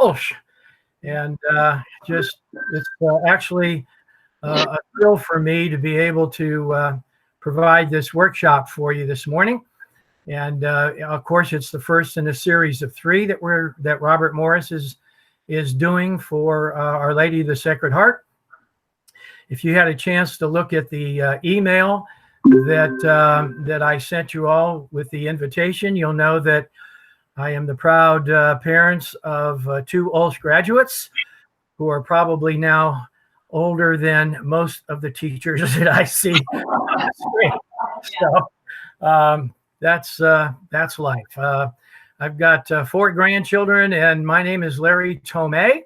OLSH. And just it's actually a thrill for me to be able to provide this workshop for you this morning. And of course, it's the first in a series of 3 that Robert Morris is doing for Our Lady of the Sacred Heart. If you had a chance to look at the email that I sent you all with the invitation, you'll know that I am the proud parents of 2 OLSH graduates who are probably now older than most of the teachers that I see on the screen. So that's life. I've got 4 grandchildren, and my name is Larry Tomei.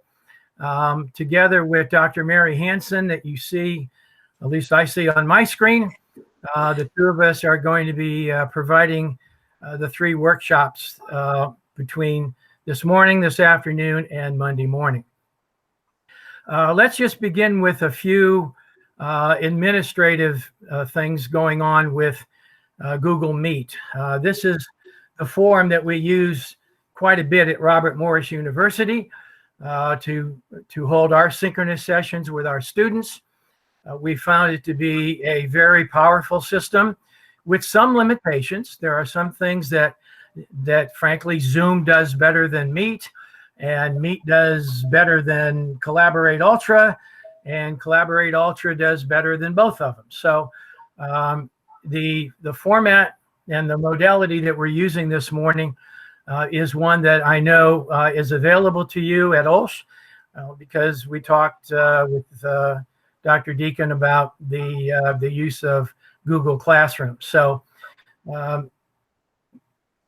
Together with Dr. Mary Hansen, that you see, at least I see on my screen, the 2 of us are going to be providing the 3 workshops between this morning, this afternoon, and Monday morning. Let's just begin with a few administrative things going on with Google Meet. This is the forum that we use quite a bit at Robert Morris University to hold our synchronous sessions with our students. We found it to be a very powerful system with some limitations. There are some things that frankly Zoom does better than Meet, and Meet does better than Collaborate Ultra, and Collaborate Ultra does better than both of them. So the format and the modality that we're using this morning is one that I know is available to you at OLSH because we talked with Dr. Deacon about the use of Google Classroom. So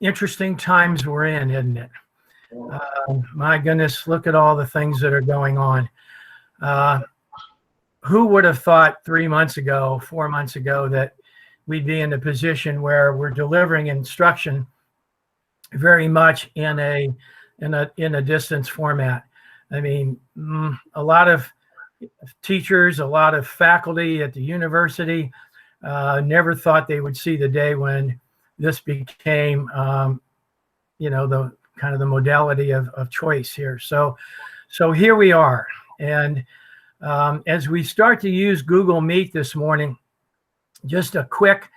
interesting times we're in, isn't it? My goodness, look at all the things that are going on. Who would have thought 3 months ago, 4 months ago, that we'd be in a position where we're delivering instruction very much in a distance format? I mean, a lot of teachers, a lot of faculty at the university never thought they would see the day when this became, the kind of the modality of choice here. So here we are. And as we start to use Google Meet this morning, just a quick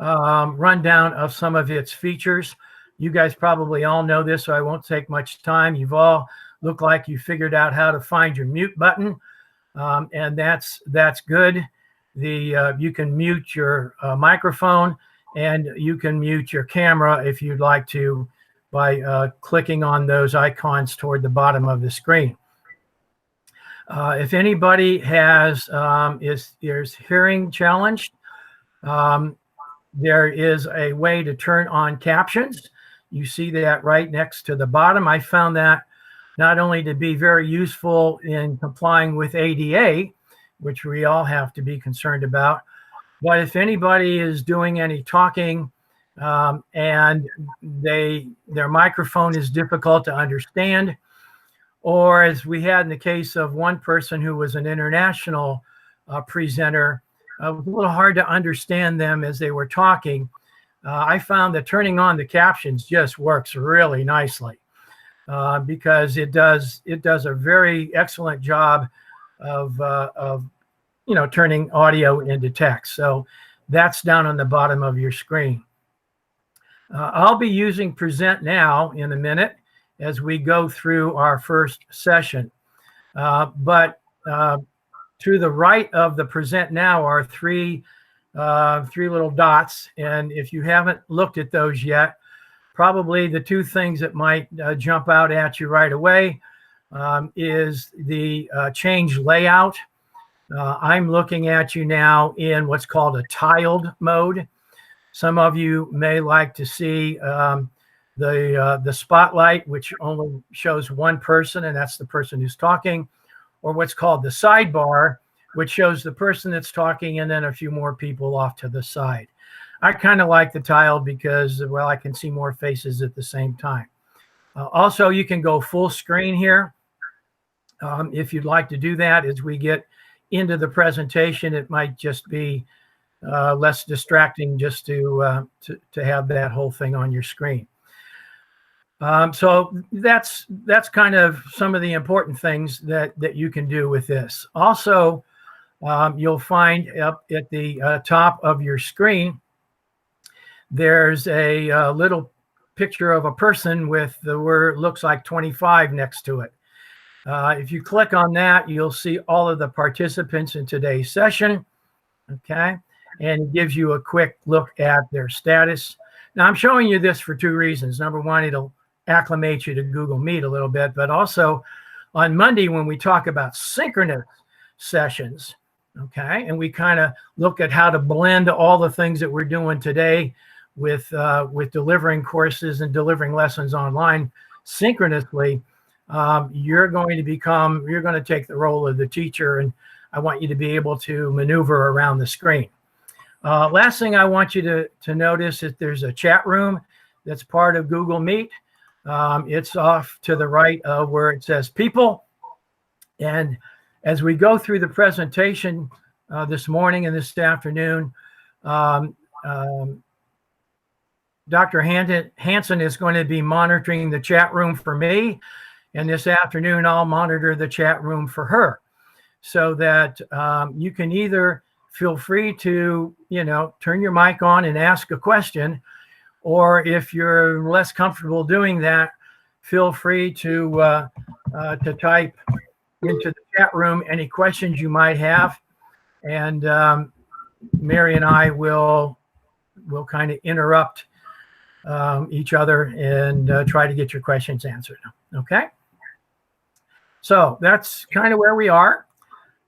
rundown of some of its features. You guys probably all know this, so I won't take much time. You've all looked like you figured out how to find your mute button, and that's good. You can mute your microphone, and you can mute your camera if you'd like to by clicking on those icons toward the bottom of the screen. If anybody is hearing challenged, there is a way to turn on captions. You see that right next to the bottom. I found that not only to be very useful in complying with ADA, which we all have to be concerned about, but if anybody is doing any talking and their microphone is difficult to understand, or as we had in the case of one person who was an international presenter, a little hard to understand them as they were talking, I found that turning on the captions just works really nicely because it does a very excellent job of turning audio into text. So that's down on the bottom of your screen. I'll be using Present Now in a minute as we go through our first session. But to the right of the Present Now are three little dots. And if you haven't looked at those yet, probably the 2 things that might jump out at you right away is the change layout. I'm looking at you now in what's called a tiled mode. Some of you may like to see the spotlight, which only shows one person, and that's the person who's talking, or what's called the sidebar, which shows the person that's talking and then a few more people off to the side. I kind of like the tiled because, well, I can see more faces at the same time. Also, you can go full screen here. If you'd like to do that, as we get into the presentation, it might just be less distracting just to have that whole thing on your screen. So that's kind of some of the important things that you can do with this. Also, you'll find up at the top of your screen, there's a little picture of a person with the word looks like 25 next to it. If you click on that, you'll see all of the participants in today's session. Okay. And it gives you a quick look at their status. Now, I'm showing you this for two reasons. Number one, it'll acclimate you to Google Meet a little bit, but also on Monday, when we talk about synchronous sessions, okay, and we kind of look at how to blend all the things that we're doing today with delivering courses and delivering lessons online synchronously, you're going to take the role of the teacher, and I want you to be able to maneuver around the screen. Last thing I want you to notice is there's a chat room that's part of Google Meet. It's off to the right of where it says people. And as we go through the presentation this morning and this afternoon, Dr. Hanson is going to be monitoring the chat room for me. And this afternoon, I'll monitor the chat room for her, so that you can either feel free to, turn your mic on and ask a question, or if you're less comfortable doing that, feel free to type into the chat room any questions you might have, and Mary and I will kind of interrupt each other and try to get your questions answered. Okay. So that's kind of where we are.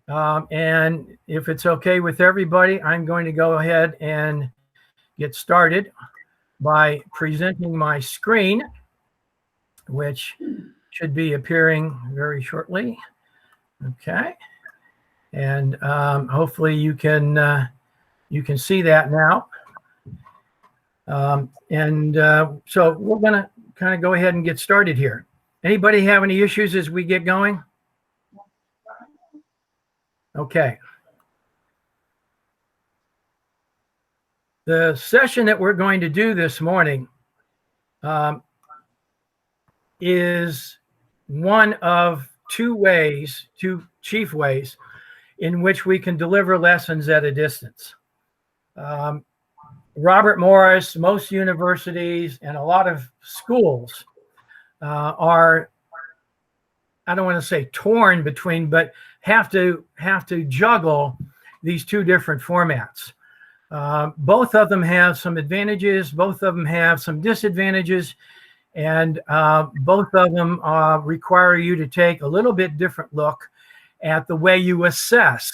And if it's okay with everybody, I'm going to go ahead and get started by presenting my screen, which should be appearing very shortly. Okay. And hopefully you can see that now. So we're going to kind of go ahead and get started here. Anybody have any issues as we get going? Okay. The session that we're going to do this morning is one of two chief ways in which we can deliver lessons at a distance. Robert Morris, most universities, and a lot of schools are, I don't want to say torn between, but have to juggle these two different formats. Both of them have some advantages, both of them have some disadvantages, and both of them require you to take a little bit different look at the way you assess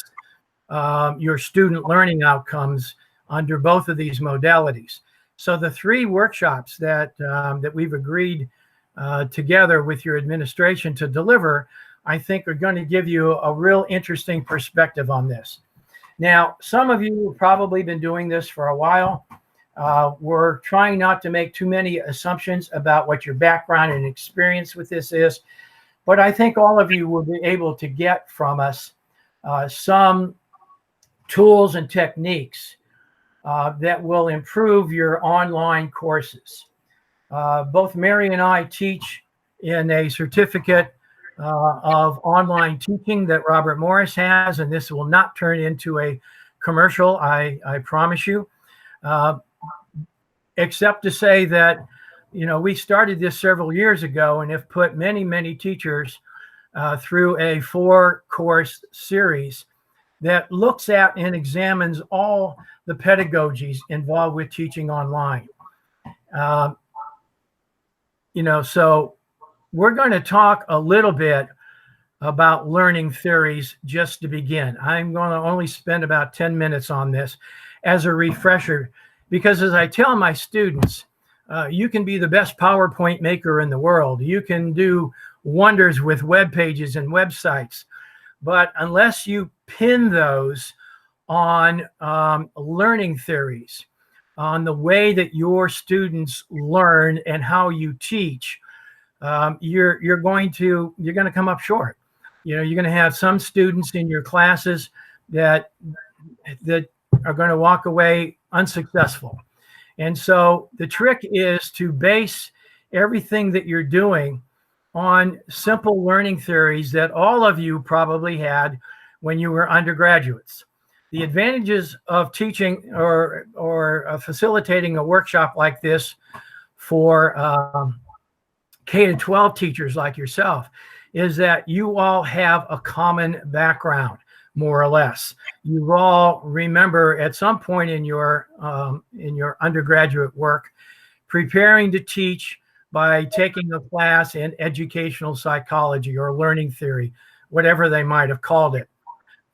your student learning outcomes under both of these modalities. So the three workshops that we've agreed together with your administration to deliver, I think are going to give you a real interesting perspective on this. Now, some of you have probably been doing this for a while. We're trying not to make too many assumptions about what your background and experience with this is, but I think all of you will be able to get from us some tools and techniques that will improve your online courses. Both Mary and I teach in a certificate of online teaching that Robert Morris has, and this will not turn into a commercial, I promise you, except to say that, we started this several years ago and have put many teachers through a 4-course series that looks at and examines all the pedagogies involved with teaching online. So we're going to talk a little bit about learning theories just to begin. I'm going to only spend about 10 minutes on this as a refresher, because as I tell my students, you can be the best PowerPoint maker in the world. You can do wonders with web pages and websites, but unless you pin those on learning theories, on the way that your students learn and how you teach, you're going to come up short. You're going to have some students in your classes that are going to walk away unsuccessful. And so the trick is to base everything that you're doing on simple learning theories that all of you probably had when you were undergraduates. The advantages of teaching or facilitating a workshop like this for K-12 teachers like yourself is that you all have a common background, more or less. You all remember at some point in your undergraduate work preparing to teach by taking a class in educational psychology or learning theory, whatever they might have called it.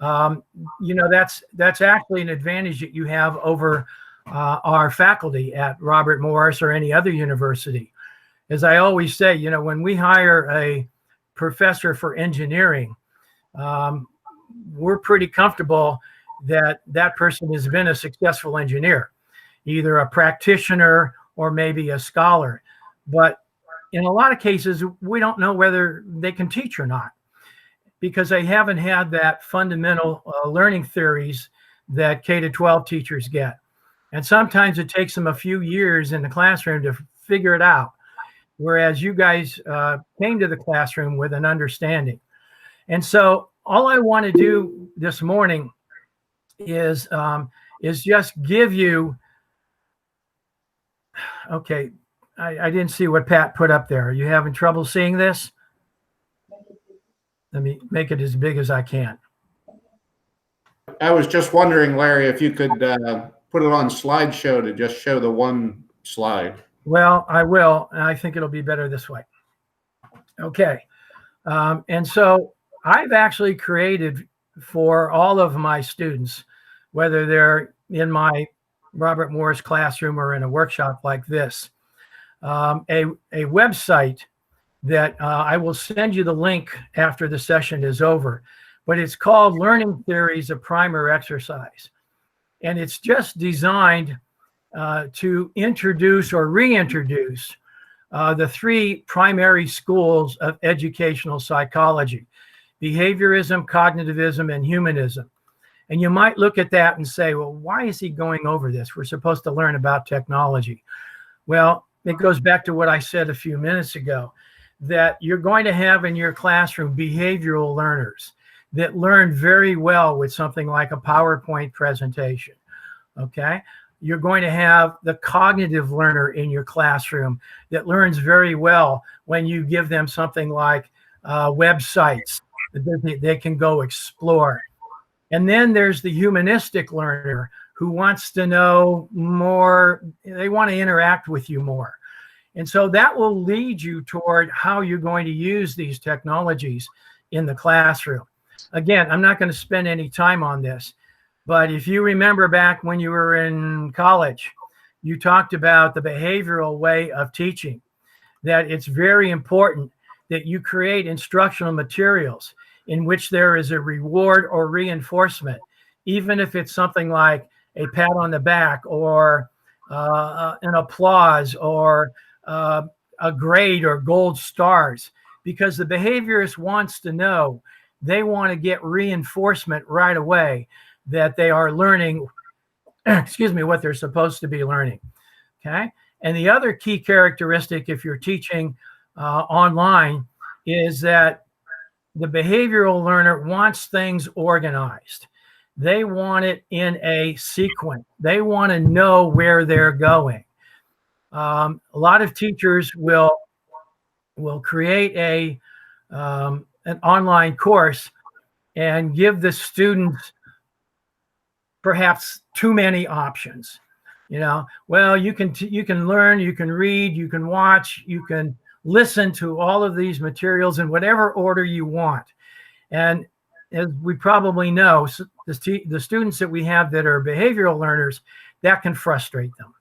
You know, that's actually an advantage that you have over our faculty at Robert Morris or any other university. As I always say, you know, when we hire a professor for engineering, we're pretty comfortable that that person has been a successful engineer, either a practitioner or maybe a scholar. But in a lot of cases, we don't know whether they can teach or not, because they haven't had that fundamental learning theories that K-12 teachers get. And sometimes it takes them a few years in the classroom to figure it out, whereas you guys came to the classroom with an understanding. And so all I want to do this morning is just give you, okay, I didn't see what Pat put up there. Are you having trouble seeing this? Let me make it as big as I can. I was just wondering, Larry, if you could put it on slideshow to just show the one slide. Well, I will, and I think it'll be better this way. Okay. And so I've actually created for all of my students, whether they're in my Robert Morris classroom or in a workshop like this, a website that I will send you the link after the session is over, but it's called Learning Theories of Primer Exercise. And it's just designed to introduce or reintroduce the three primary schools of educational psychology: behaviorism, cognitivism, and humanism. And you might look at that and say, well, why is he going over this? We're supposed to learn about technology. Well, it goes back to what I said a few minutes ago, that you're going to have in your classroom behavioral learners that learn very well with something like a PowerPoint presentation, okay? You're going to have the cognitive learner in your classroom that learns very well when you give them something like websites that they can go explore. And then there's the humanistic learner who wants to know more. They want to interact with you more. And so that will lead you toward how you're going to use these technologies in the classroom. Again, I'm not going to spend any time on this, but if you remember back when you were in college, you talked about the behavioral way of teaching, that it's very important that you create instructional materials in which there is a reward or reinforcement, even if it's something like a pat on the back or an applause or a grade or gold stars, because the behaviorist wants to know, they want to get reinforcement right away that they are learning, excuse me, what they're supposed to be learning, okay? And the other key characteristic, if you're teaching online, is that the behavioral learner wants things organized. They want it in a sequence. They want to know where they're going. A lot of teachers will create an online course and give the students perhaps too many options. You know, well, you can learn, you can read, you can watch, you can listen to all of these materials in whatever order you want. And as we probably know, the students that we have that are behavioral learners, that can frustrate them.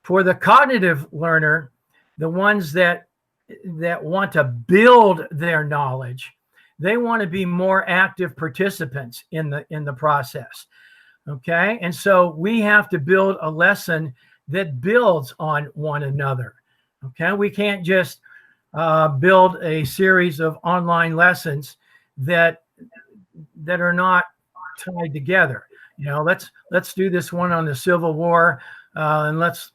For the cognitive learner, the ones that want to build their knowledge, they want to be more active participants in the process. Okay, and so we have to build a lesson that builds on one another. Okay, we can't just build a series of online lessons that are not tied together. You know, let's do this one on the Civil War, and let's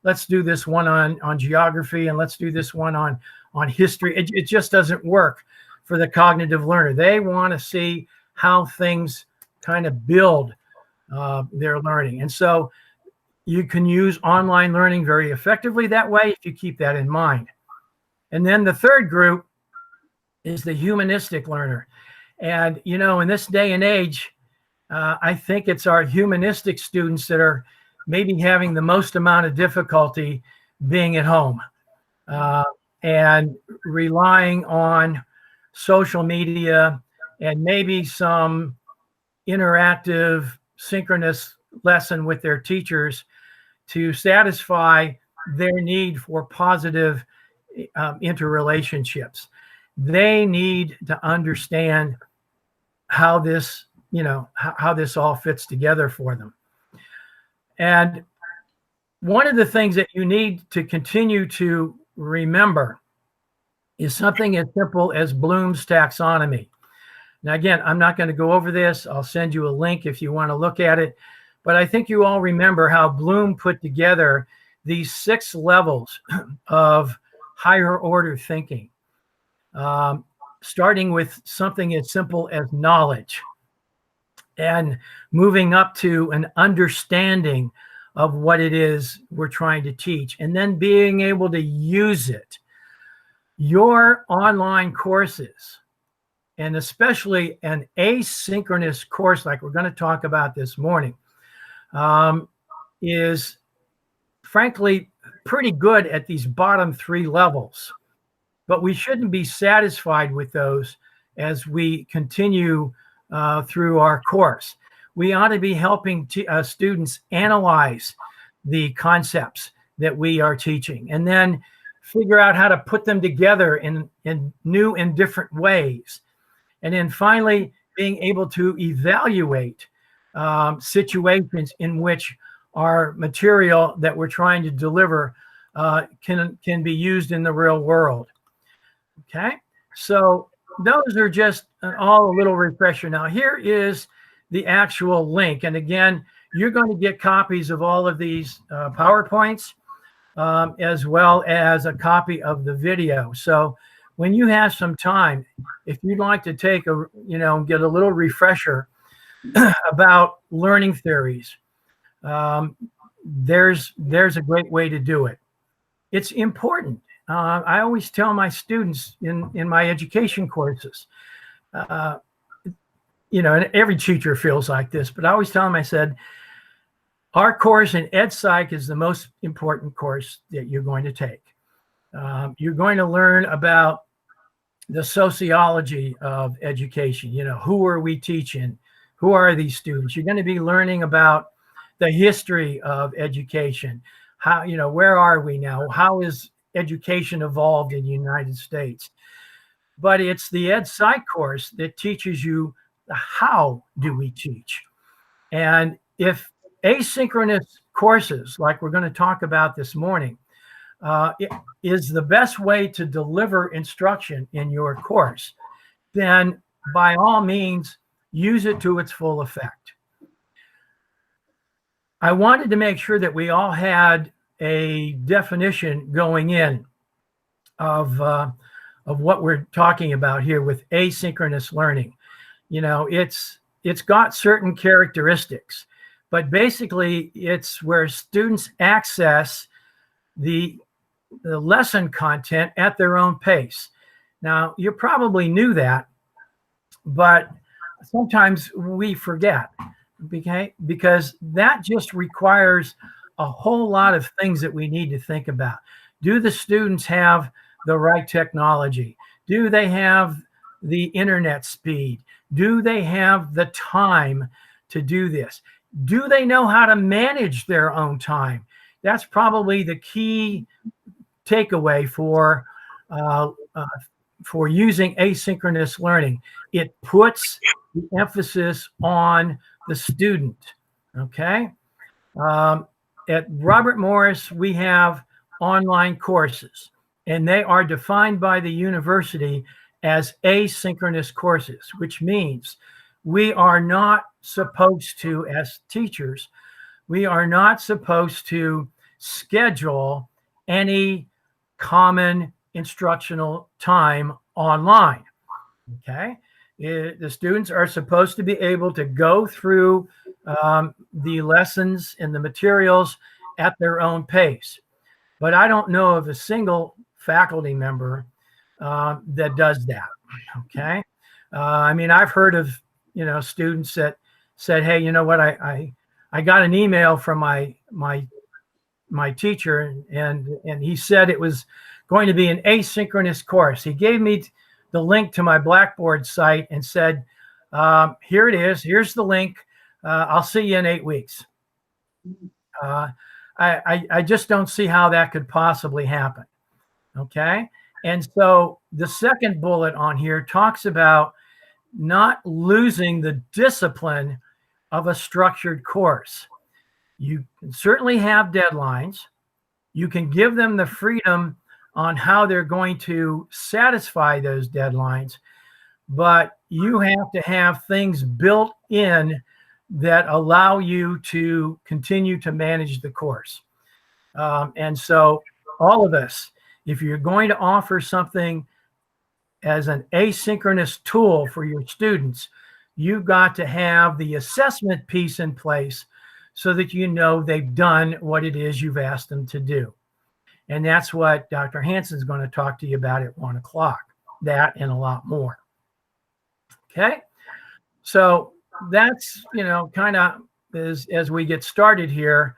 let's do this one on geography, and let's do this one on history. It just doesn't work for the cognitive learner. They want to see how things kind of build their learning. And so you can use online learning very effectively that way if you keep that in mind. And then the third group is the humanistic learner. And, you know, in this day and age, I think it's our humanistic students that are maybe having the most amount of difficulty being at home and relying on social media and maybe some interactive synchronous lesson with their teachers to satisfy their need for positive interrelationships. They need to understand how this, you know, how this all fits together for them. And one of the things that you need to continue to remember is something as simple as Bloom's taxonomy. Now, again, I'm not going to go over this. I'll send you a link if you want to look at it. But I think you all remember how Bloom put together these 6 levels of higher order thinking, starting with something as simple as knowledge and moving up to an understanding of what it is we're trying to teach, and then being able to use it. Your online courses, and especially an asynchronous course like we're going to talk about this morning, is frankly pretty good at these bottom 3 levels. But we shouldn't be satisfied with those as we continue through our course. We ought to be helping students analyze the concepts that we are teaching and then figure out how to put them together in new and different ways. And then finally, being able to evaluate situations in which our material that we're trying to deliver can be used in the real world. Okay, so those are just all a little refresher. Now, here is the actual link. And again, you're going to get copies of all of these PowerPoints as well as a copy of the video. So when you have some time, if you'd like to take a, you know, get a little refresher about learning theories, there's a great way to do it. It's important. I always tell my students in my education courses, you know, and every teacher feels like this, but I always tell them, I said, our course in EdPsych is the most important course that you're going to take. You're going to learn about the sociology of education. You know, who are we teaching? Who are these students? You're going to be learning about the history of education. How, you know, where are we now? How is education evolved in the United States? But it's the EdPsych course that teaches you how do we teach. And if asynchronous courses, like we're going to talk about this morning, is the best way to deliver instruction in your course, then by all means, use it to its full effect. I wanted to make sure that we all had a definition going in of what we're talking about here with asynchronous learning. You know, it's got certain characteristics, but basically it's where students access the lesson content at their own pace. Now, you probably knew that, but sometimes we forget, okay? Because that just requires a whole lot of things that we need to think about. Do the students have the right technology? Do they have the internet speed? Do they have the time to do this? Do they know how to manage their own time? That's probably the key takeaway for using asynchronous learning. It puts the emphasis on the student, okay? At Robert Morris, we have online courses, and they are defined by the university as asynchronous courses, which means we are not supposed to, as teachers, we are not supposed to schedule any common instructional time online. Okay. The students are supposed to be able to go through the lessons and the materials at their own pace. But I don't know of a single faculty member that does that. Okay. I mean, I've heard of, students that said, hey, you know what, I got an email from my teacher, and he said it was going to be an asynchronous course. He gave me the link to my Blackboard site and said, here it is. Here's the link. I'll see you in 8 weeks. I just don't see how that could possibly happen. Okay. And so the second bullet on here talks about not losing the discipline of a structured course. You can certainly have deadlines. You can give them the freedom on how they're going to satisfy those deadlines, but you have to have things built in that allow you to continue to manage the course. And so all of us, if you're going to offer something as an asynchronous tool for your students, you've got to have the assessment piece in place so that you know they've done what it is you've asked them to do. And that's what Dr. Hansen's going to talk to you about at 1 o'clock, that and a lot more. Okay. So that's, kind of as we get started here,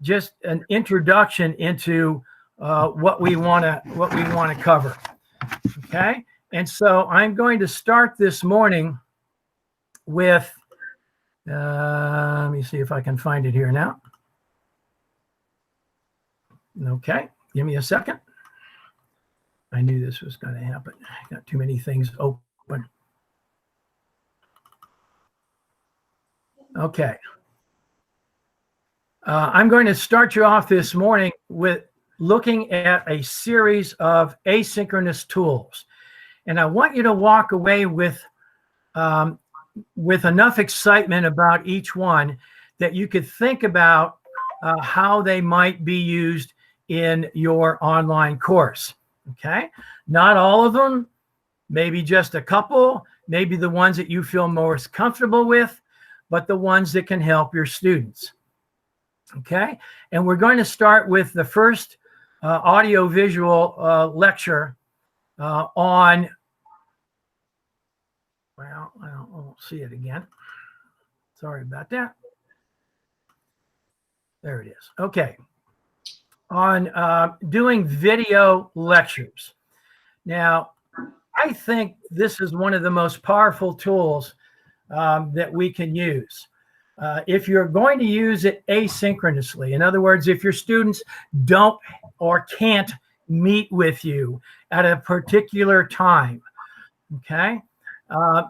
just an introduction into what we want to cover. Okay. And so I'm going to start this morning with, let me see if I can find it here now. Okay. Give me a second. I knew this was going to happen. I got too many things open. Okay. I'm going to start you off this morning with looking at a series of asynchronous tools. And I want you to walk away with enough excitement about each one that you could think about how they might be used in your online course. Okay. Not all of them, maybe just a couple, maybe the ones that you feel most comfortable with, but the ones that can help your students. Okay. And we're going to start with the first audio-visual lecture on, well, I won't see it again. Sorry about that. There it is. Okay. On doing video lectures. Now, I think this is one of the most powerful tools that we can use. If you're going to use it asynchronously, in other words, if your students don't or can't meet with you at a particular time, okay,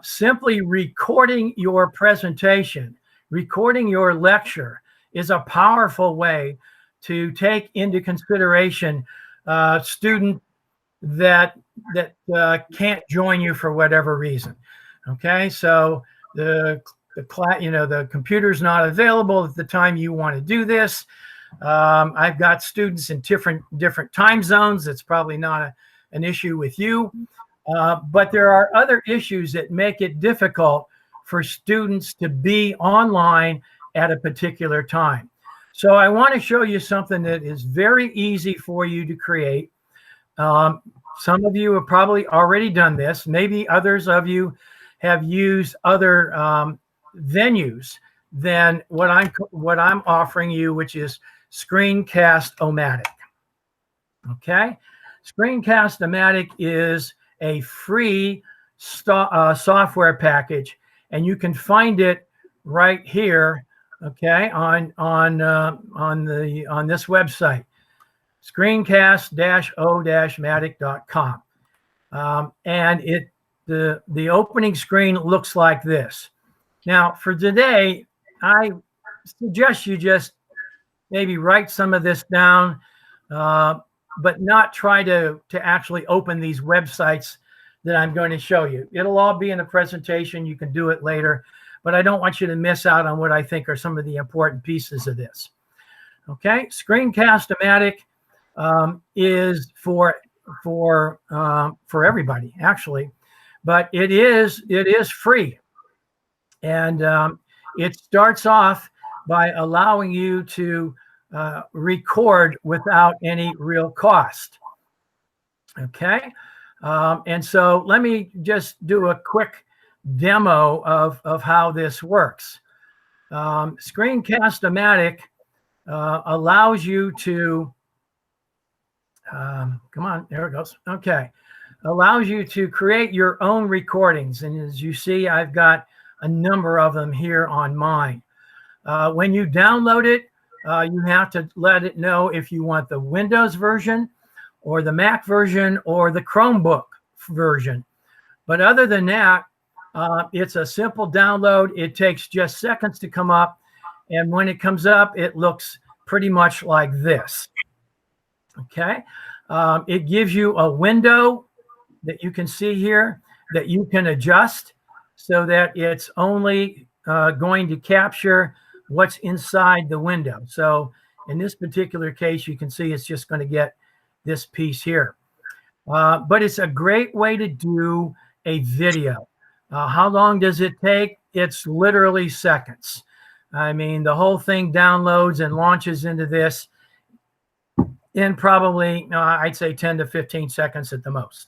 simply recording your presentation, recording your lecture is a powerful way to take into consideration students that can't join you for whatever reason. Okay, so the computer's not available at the time you want to do this. I've got students in different time zones. It's probably not an issue with you, but there are other issues that make it difficult for students to be online at a particular time. So I want to show you something that is very easy for you to create. Some of you have probably already done this. Maybe others of you have used other venues than what I'm offering you, which is Screencast-O-Matic. Okay, Screencast-O-Matic is a free software package, and you can find it right here. Okay, on this website, screencast-o-matic.com, and the opening screen looks like this. Now, for today, I suggest you just maybe write some of this down, but not try to actually open these websites that I'm going to show you. It'll all be in the presentation. You can do it later, but I don't want you to miss out on what I think are some of the important pieces of this. Okay, Screencast-O-Matic is for everybody actually, but it is free, and it starts off by allowing you to record without any real cost. Okay, and so let me just do a quick demo of how this works. Screencast-O-Matic allows you to, come on, there it goes. Okay, allows you to create your own recordings. And as you see, I've got a number of them here on mine. When you download it, you have to let it know if you want the Windows version or the Mac version or the Chromebook version. But other than that, it's a simple download. It takes just seconds to come up. And when it comes up, it looks pretty much like this. Okay. It gives you a window that you can see here that you can adjust so that it's only going to capture what's inside the window. So in this particular case, you can see it's just going to get this piece here. But it's a great way to do a video. How long does it take? It's literally seconds. I mean, the whole thing downloads and launches into this in probably, I'd say 10 to 15 seconds at the most.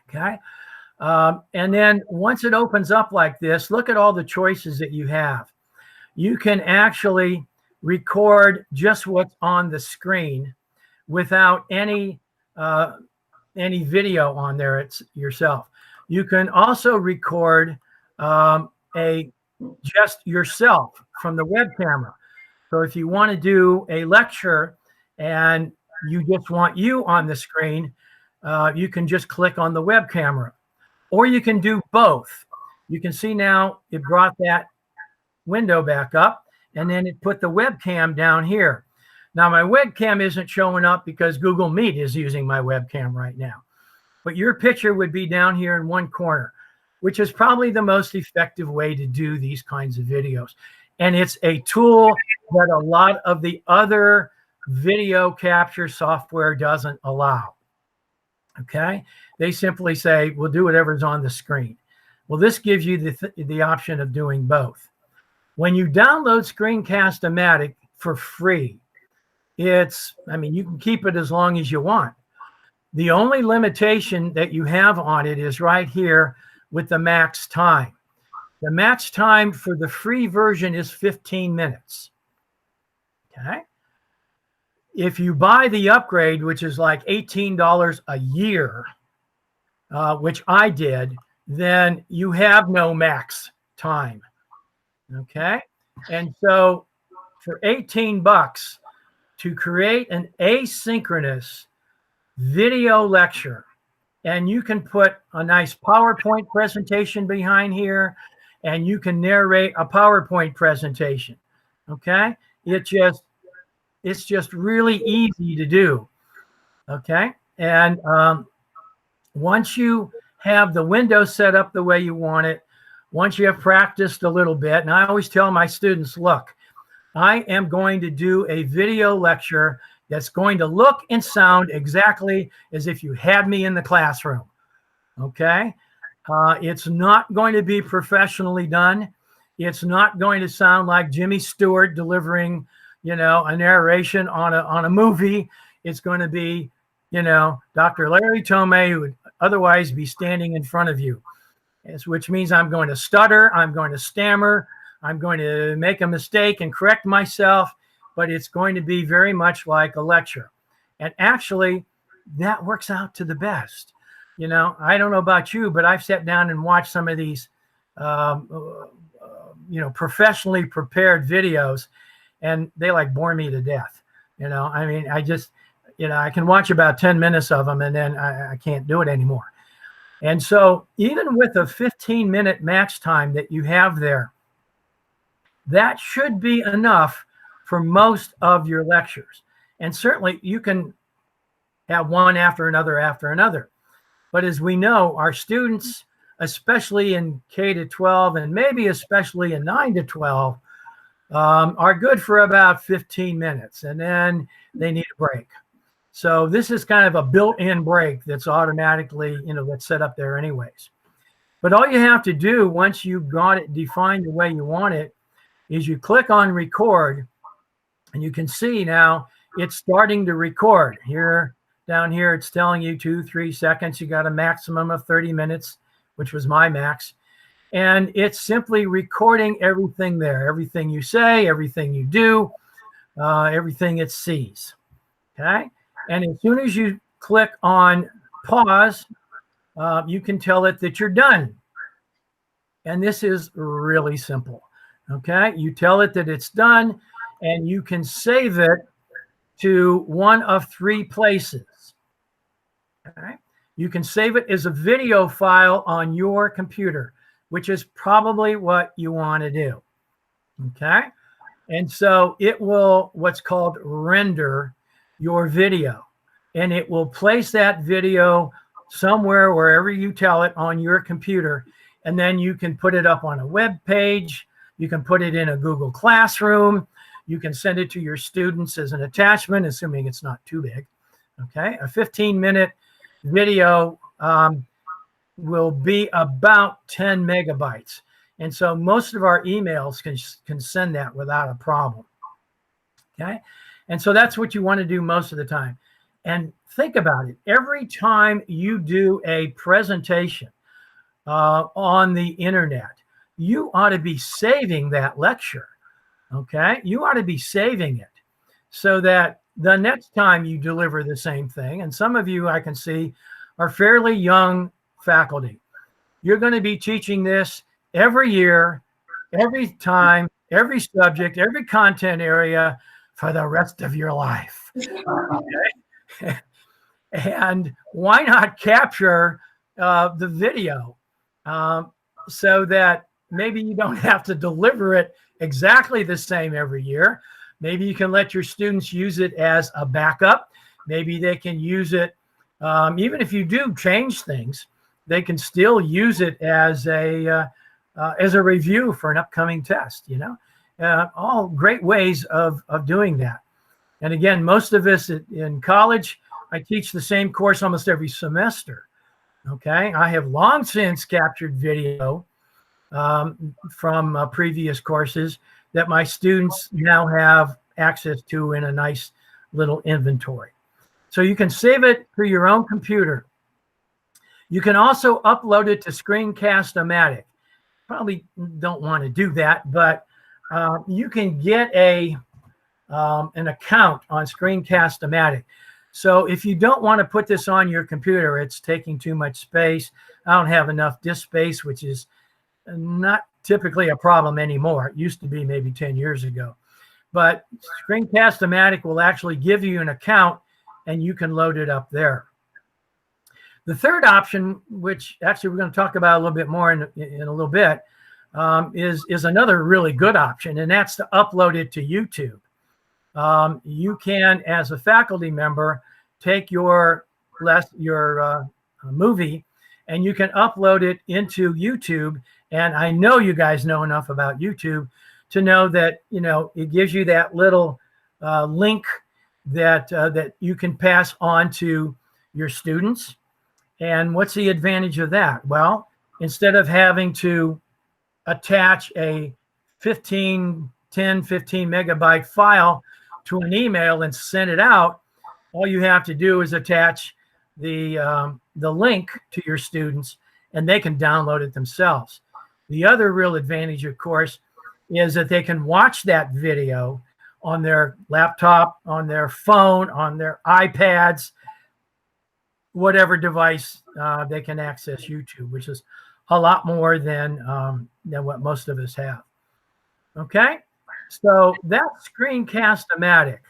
Okay. And then once it opens up like this, look at all the choices that you have. You can actually record just what's on the screen without any video on there. It's yourself. You can also record just yourself from the web camera. So if you want to do a lecture and you just want you on the screen, you can just click on the web camera, or you can do both. You can see now it brought that window back up, and then it put the webcam down here. Now my webcam isn't showing up because Google Meet is using my webcam right now, but your picture would be down here in one corner, which is probably the most effective way to do these kinds of videos. And it's a tool that a lot of the other video capture software doesn't allow. Okay, they simply say, we'll do whatever's on the screen. Well, this gives you the option of doing both. When you download Screencast-O-Matic for free, you can keep it as long as you want. The only limitation that you have on it is right here with the max time. The max time for the free version is 15 minutes. Okay. If you buy the upgrade, which is like $18 a year, which I did, then you have no max time. Okay. And so for 18 bucks to create an asynchronous video lecture, and you can put a nice PowerPoint presentation behind here, and you can narrate a PowerPoint presentation. Okay. It's just really easy to do. Okay. And once you have the window set up the way you want it, once you have practiced a little bit, and I always tell my students, look, I am going to do a video lecture that's going to look and sound exactly as if you had me in the classroom. Okay. It's not going to be professionally done. It's not going to sound like Jimmy Stewart delivering, a narration on a movie. It's going to be, Dr. Larry Tomei, who would otherwise be standing in front of you, which means I'm going to stutter, I'm going to stammer, I'm going to make a mistake and correct myself, but it's going to be very much like a lecture. And actually, that works out to the best. I don't know about you, but I've sat down and watched some of these, professionally prepared videos, and they like bore me to death. I can watch about 10 minutes of them, and then I can't do it anymore. And so even with a 15-minute max time that you have there, that should be enough for most of your lectures. And certainly you can have one after another. But as we know, our students, especially in K to 12 and maybe especially in 9 to 12, are good for about 15 minutes, and then they need a break. So this is kind of a built-in break that's automatically, that's set up there anyways. But all you have to do once you've got it defined the way you want it is you click on record, and you can see now it's starting to record. Here, down here, it's telling you 2-3 seconds. You got a maximum of 30 minutes, which was my max. And it's simply recording everything there, everything you say, everything you do, everything it sees. Okay. And as soon as you click on pause, you can tell it that you're done. And this is really simple. Okay. You tell it that it's done, and you can save it to one of 3 places. Okay. You can save it as a video file on your computer, which is probably what you want to do. Okay. And so it will what's called render your video, and it will place that video somewhere wherever you tell it on your computer. And then you can put it up on a web page. You can put it in a Google Classroom. You can send it to your students as an attachment, assuming it's not too big. Okay. A 15-minute video will be about 10 megabytes. And so most of our emails can send that without a problem. Okay. And so that's what you want to do most of the time. And think about it. Every time you do a presentation on the internet, you ought to be saving that lecture. Okay. You ought to be saving it so that the next time you deliver the same thing, and some of you I can see are fairly young faculty, you're going to be teaching this every year, every time, every subject, every content area for the rest of your life. Okay? And why not capture the video so that maybe you don't have to deliver it exactly the same every year. Maybe you can let your students use it as a backup. Maybe they can use it, even if you do change things, they can still use it as a review for an upcoming test, all great ways of doing that. And again, most of us in college, I teach the same course almost every semester. Okay. I have long since captured video from previous courses that my students now have access to in a nice little inventory. So you can save it to your own computer. You can also upload it to Screencast-O-Matic. Probably don't want to do that, but you can get an account on Screencast-O-Matic. So if you don't want to put this on your computer, it's taking too much space. I don't have enough disk space, which is not typically a problem anymore. It used to be maybe 10 years ago. But Screencast-O-Matic will actually give you an account, and you can load it up there. The third option, which actually we're going to talk about a little bit more in a little bit, is another really good option, and that's to upload it to YouTube. You can, as a faculty member, take your movie, and you can upload it into YouTube. And I know you guys know enough about YouTube to know that, it gives you that little link that you can pass on to your students. And what's the advantage of that? Well, instead of having to attach a 10, 15 megabyte file to an email and send it out, all you have to do is attach the link to your students, and they can download it themselves. The other real advantage, of course, is that they can watch that video on their laptop, on their phone, on their iPads, whatever device they can access YouTube, which is a lot more than what most of us have. Okay, so that's Screencast-O-Matic.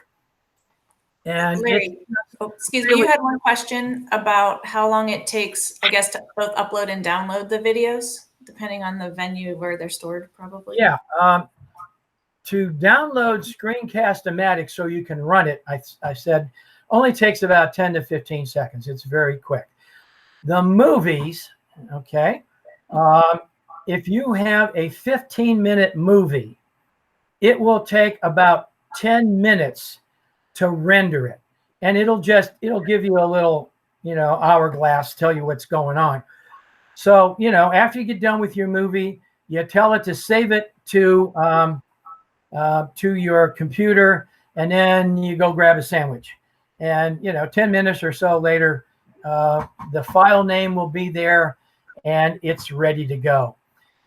And Larry, excuse me, you had one question about how long it takes, I guess, to both upload and download the videos, depending on the venue where they're stored, probably. Yeah. To download Screencast-O-Matic so you can run it, I said, only takes about 10 to 15 seconds. It's very quick. The movies, okay, if you have a 15-minute movie, it will take about 10 minutes to render it. And it'll give you a little, hourglass, tell you what's going on. So, after you get done with your movie, you tell it to save it to your computer, and then you go grab a sandwich. And, 10 minutes or so later, the file name will be there and it's ready to go.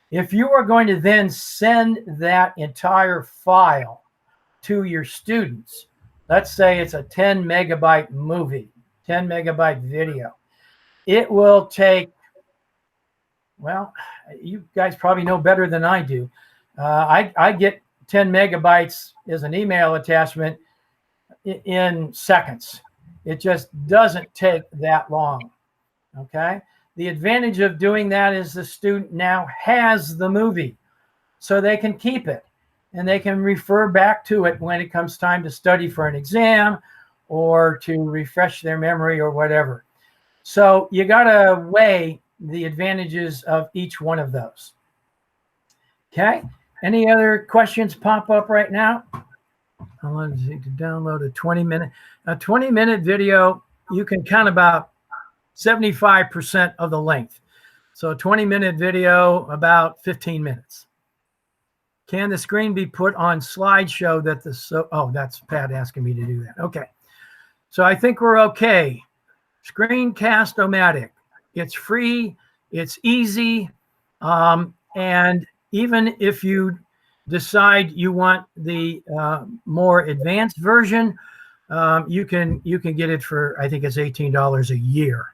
If you are going to then send that entire file to your students, let's say it's a 10 megabyte movie, 10 megabyte video, it will take, well, you guys probably know better than I do. I get 10 megabytes as an email attachment in seconds. It just doesn't take that long. Okay. The advantage of doing that is the student now has the movie, so they can keep it and they can refer back to it when it comes time to study for an exam or to refresh their memory or whatever. So you got to weigh the advantages of each one of those. Okay. Any other questions pop up right now? I want to download a 20-minute video. You can count about 75% of the length. So a 20-minute video, about 15 minutes. Can the screen be put on slideshow that's Pat asking me to do that. Okay. So I think we're okay. Screencast-O-Matic. It's free. It's easy. And even if you decide you want the more advanced version, you can get it for, I think it's $18 a year.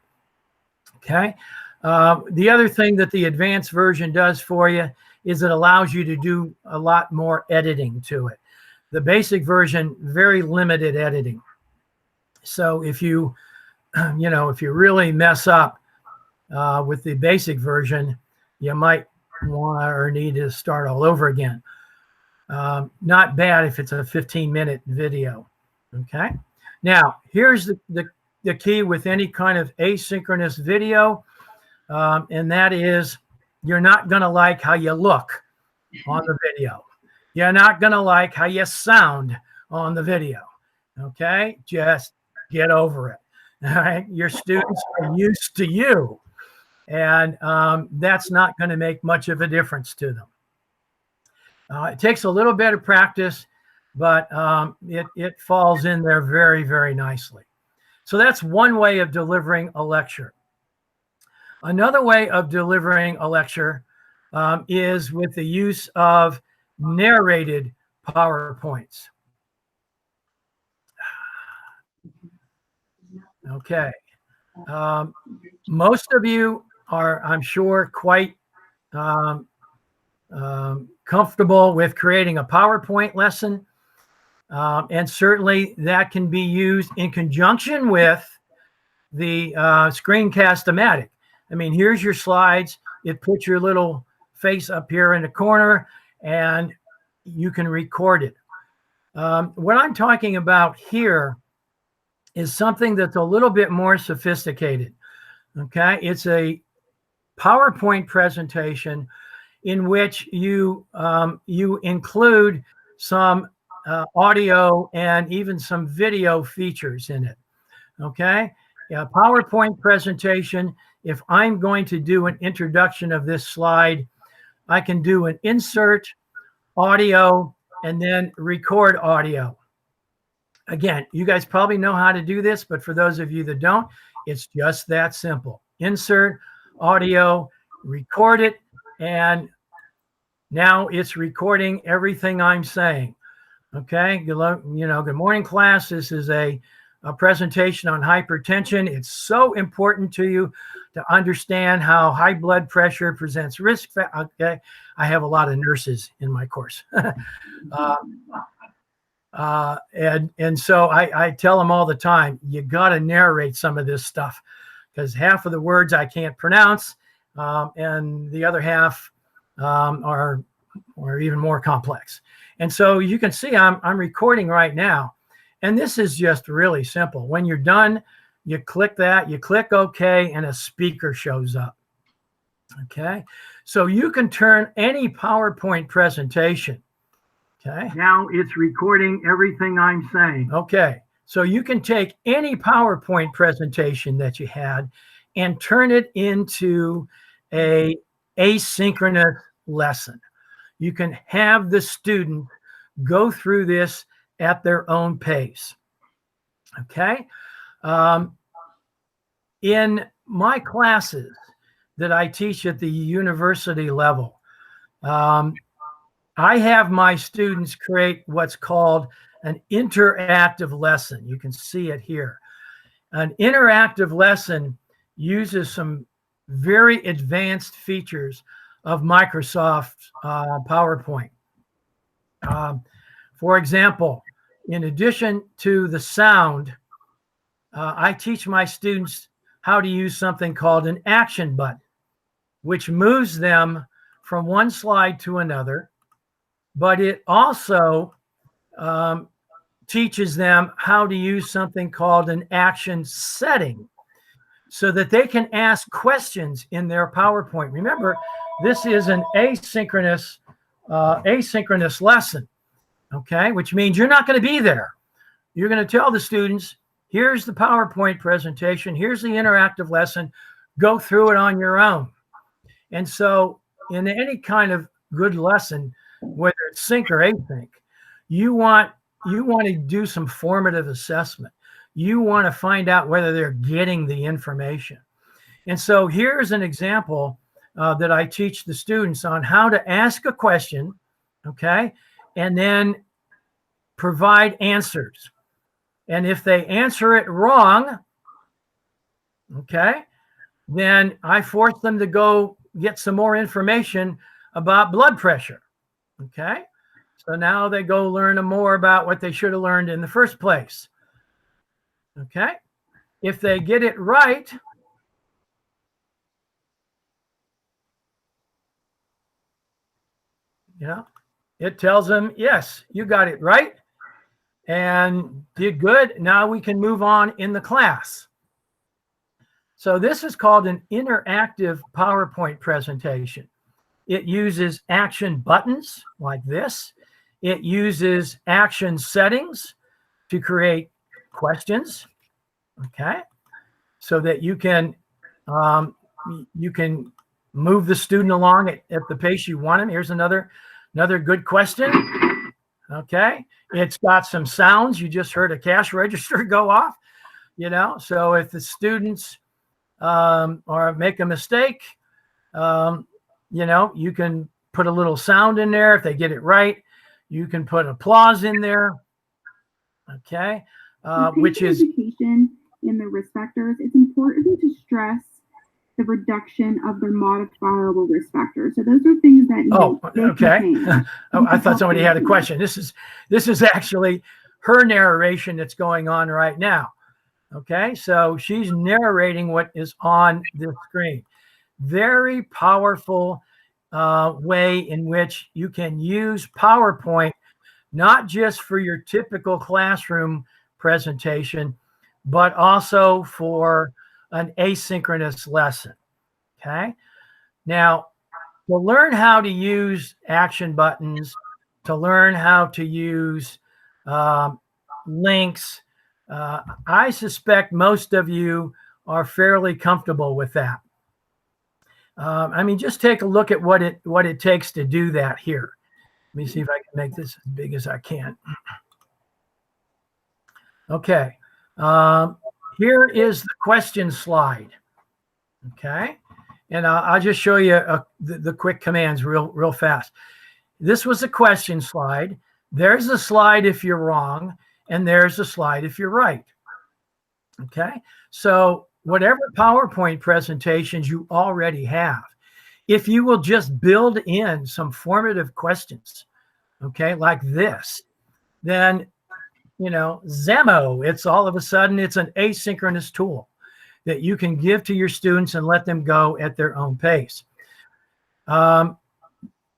Okay. The other thing that the advanced version does for you is it allows you to do a lot more editing to it. The basic version, very limited editing. So if you really mess up with the basic version, you might want or need to start all over again. Not bad if it's a 15-minute video. Okay. Now, here's the key with any kind of asynchronous video, and that is you're not going to like how you look on the video. You're not going to like how you sound on the video. Okay. Just get over it. All right. Your students are used to you, and that's not going to make much of a difference to them. It takes a little bit of practice, but it falls in there very, very nicely. So that's one way of delivering a lecture. Another way of delivering a lecture is with the use of narrated PowerPoints. Okay. Most of you are, I'm sure, quite comfortable with creating a PowerPoint lesson. And certainly that can be used in conjunction with the Screencast-O-Matic. I mean, here's your slides. It puts your little face up here in the corner and you can record it. What I'm talking about here is something that's a little bit more sophisticated. Okay. It's a PowerPoint presentation in which you include some audio and even some video features in it. Okay. A PowerPoint presentation, if I'm going to do an introduction of this slide, I can do an insert audio and then record audio. Again, you guys probably know how to do this, but for those of you that don't, it's just that simple. Insert audio, record it, and now it's recording everything I'm saying. Okay, good morning, class. This is a presentation on hypertension. It's so important to you to understand how high blood pressure presents risk. Okay, I have a lot of nurses in my course. And so I tell them all the time, you got to narrate some of this stuff because half of the words I can't pronounce, and the other half are even more complex. And so you can see I'm recording right now, and this is just really simple. When you're done, you click that, you click OK, and a speaker shows up. Okay, so you can turn any PowerPoint presentation, Okay. Now it's recording everything I'm saying. Okay. So you can take any PowerPoint presentation that you had and turn it into a asynchronous lesson. You can have the student go through this at their own pace. Okay. In my classes that I teach at the university level, I have my students create what's called an interactive lesson. You can see it here. An interactive lesson uses some very advanced features of Microsoft PowerPoint. For example, in addition to the sound, I teach my students how to use something called an action button, which moves them from one slide to another, but it also teaches them how to use something called an action setting so that they can ask questions in their PowerPoint. Remember, this is an asynchronous lesson, okay? Which means you're not going to be there. You're going to tell the students, here's the PowerPoint presentation, here's the interactive lesson, go through it on your own. And so in any kind of good lesson, whether it's sync or async, you want to do some formative assessment. You want to find out whether they're getting the information. And so here's an example that I teach the students on how to ask a question, okay, and then provide answers. And if they answer it wrong, okay, then I force them to go get some more information about blood pressure, okay? So now they go learn more about what they should have learned in the first place, okay? If they get it right, you know, it tells them, yes, you got it right and did good. Now we can move on in the class. So this is called an interactive PowerPoint presentation. It uses action buttons like this. It uses action settings to create questions, okay? So that you can move the student along at the pace you want them. Here's another good question. Okay, it's got some sounds. You just heard a cash register go off, you know. So if the students or make a mistake, you know, you can put a little sound in there. If they get it right, you can put applause in there. Okay, which is education in the risk factors. It's important to stress the reduction of their modifiable risk factors. So those are things that okay. Oh, I thought somebody had a question. This is actually her narration that's going on right now. Okay, so she's narrating what is on the screen. Very powerful way in which you can use PowerPoint, not just for your typical classroom presentation, but also for an asynchronous lesson, okay? Now, to learn how to use action buttons, to learn how to use links, I suspect most of you are fairly comfortable with that. I mean, just take a look at what it takes to do that here. Let me see if I can make this as big as I can. Okay. Here is the question slide. Okay. And I'll just show you the quick commands real fast. This was a question slide. There's a slide if you're wrong, and there's a slide if you're right. Okay. So whatever PowerPoint presentations you already have, if you will just build in some formative questions, okay, like this, then, you know, Zemo, it's all of a sudden, it's an asynchronous tool that you can give to your students and let them go at their own pace.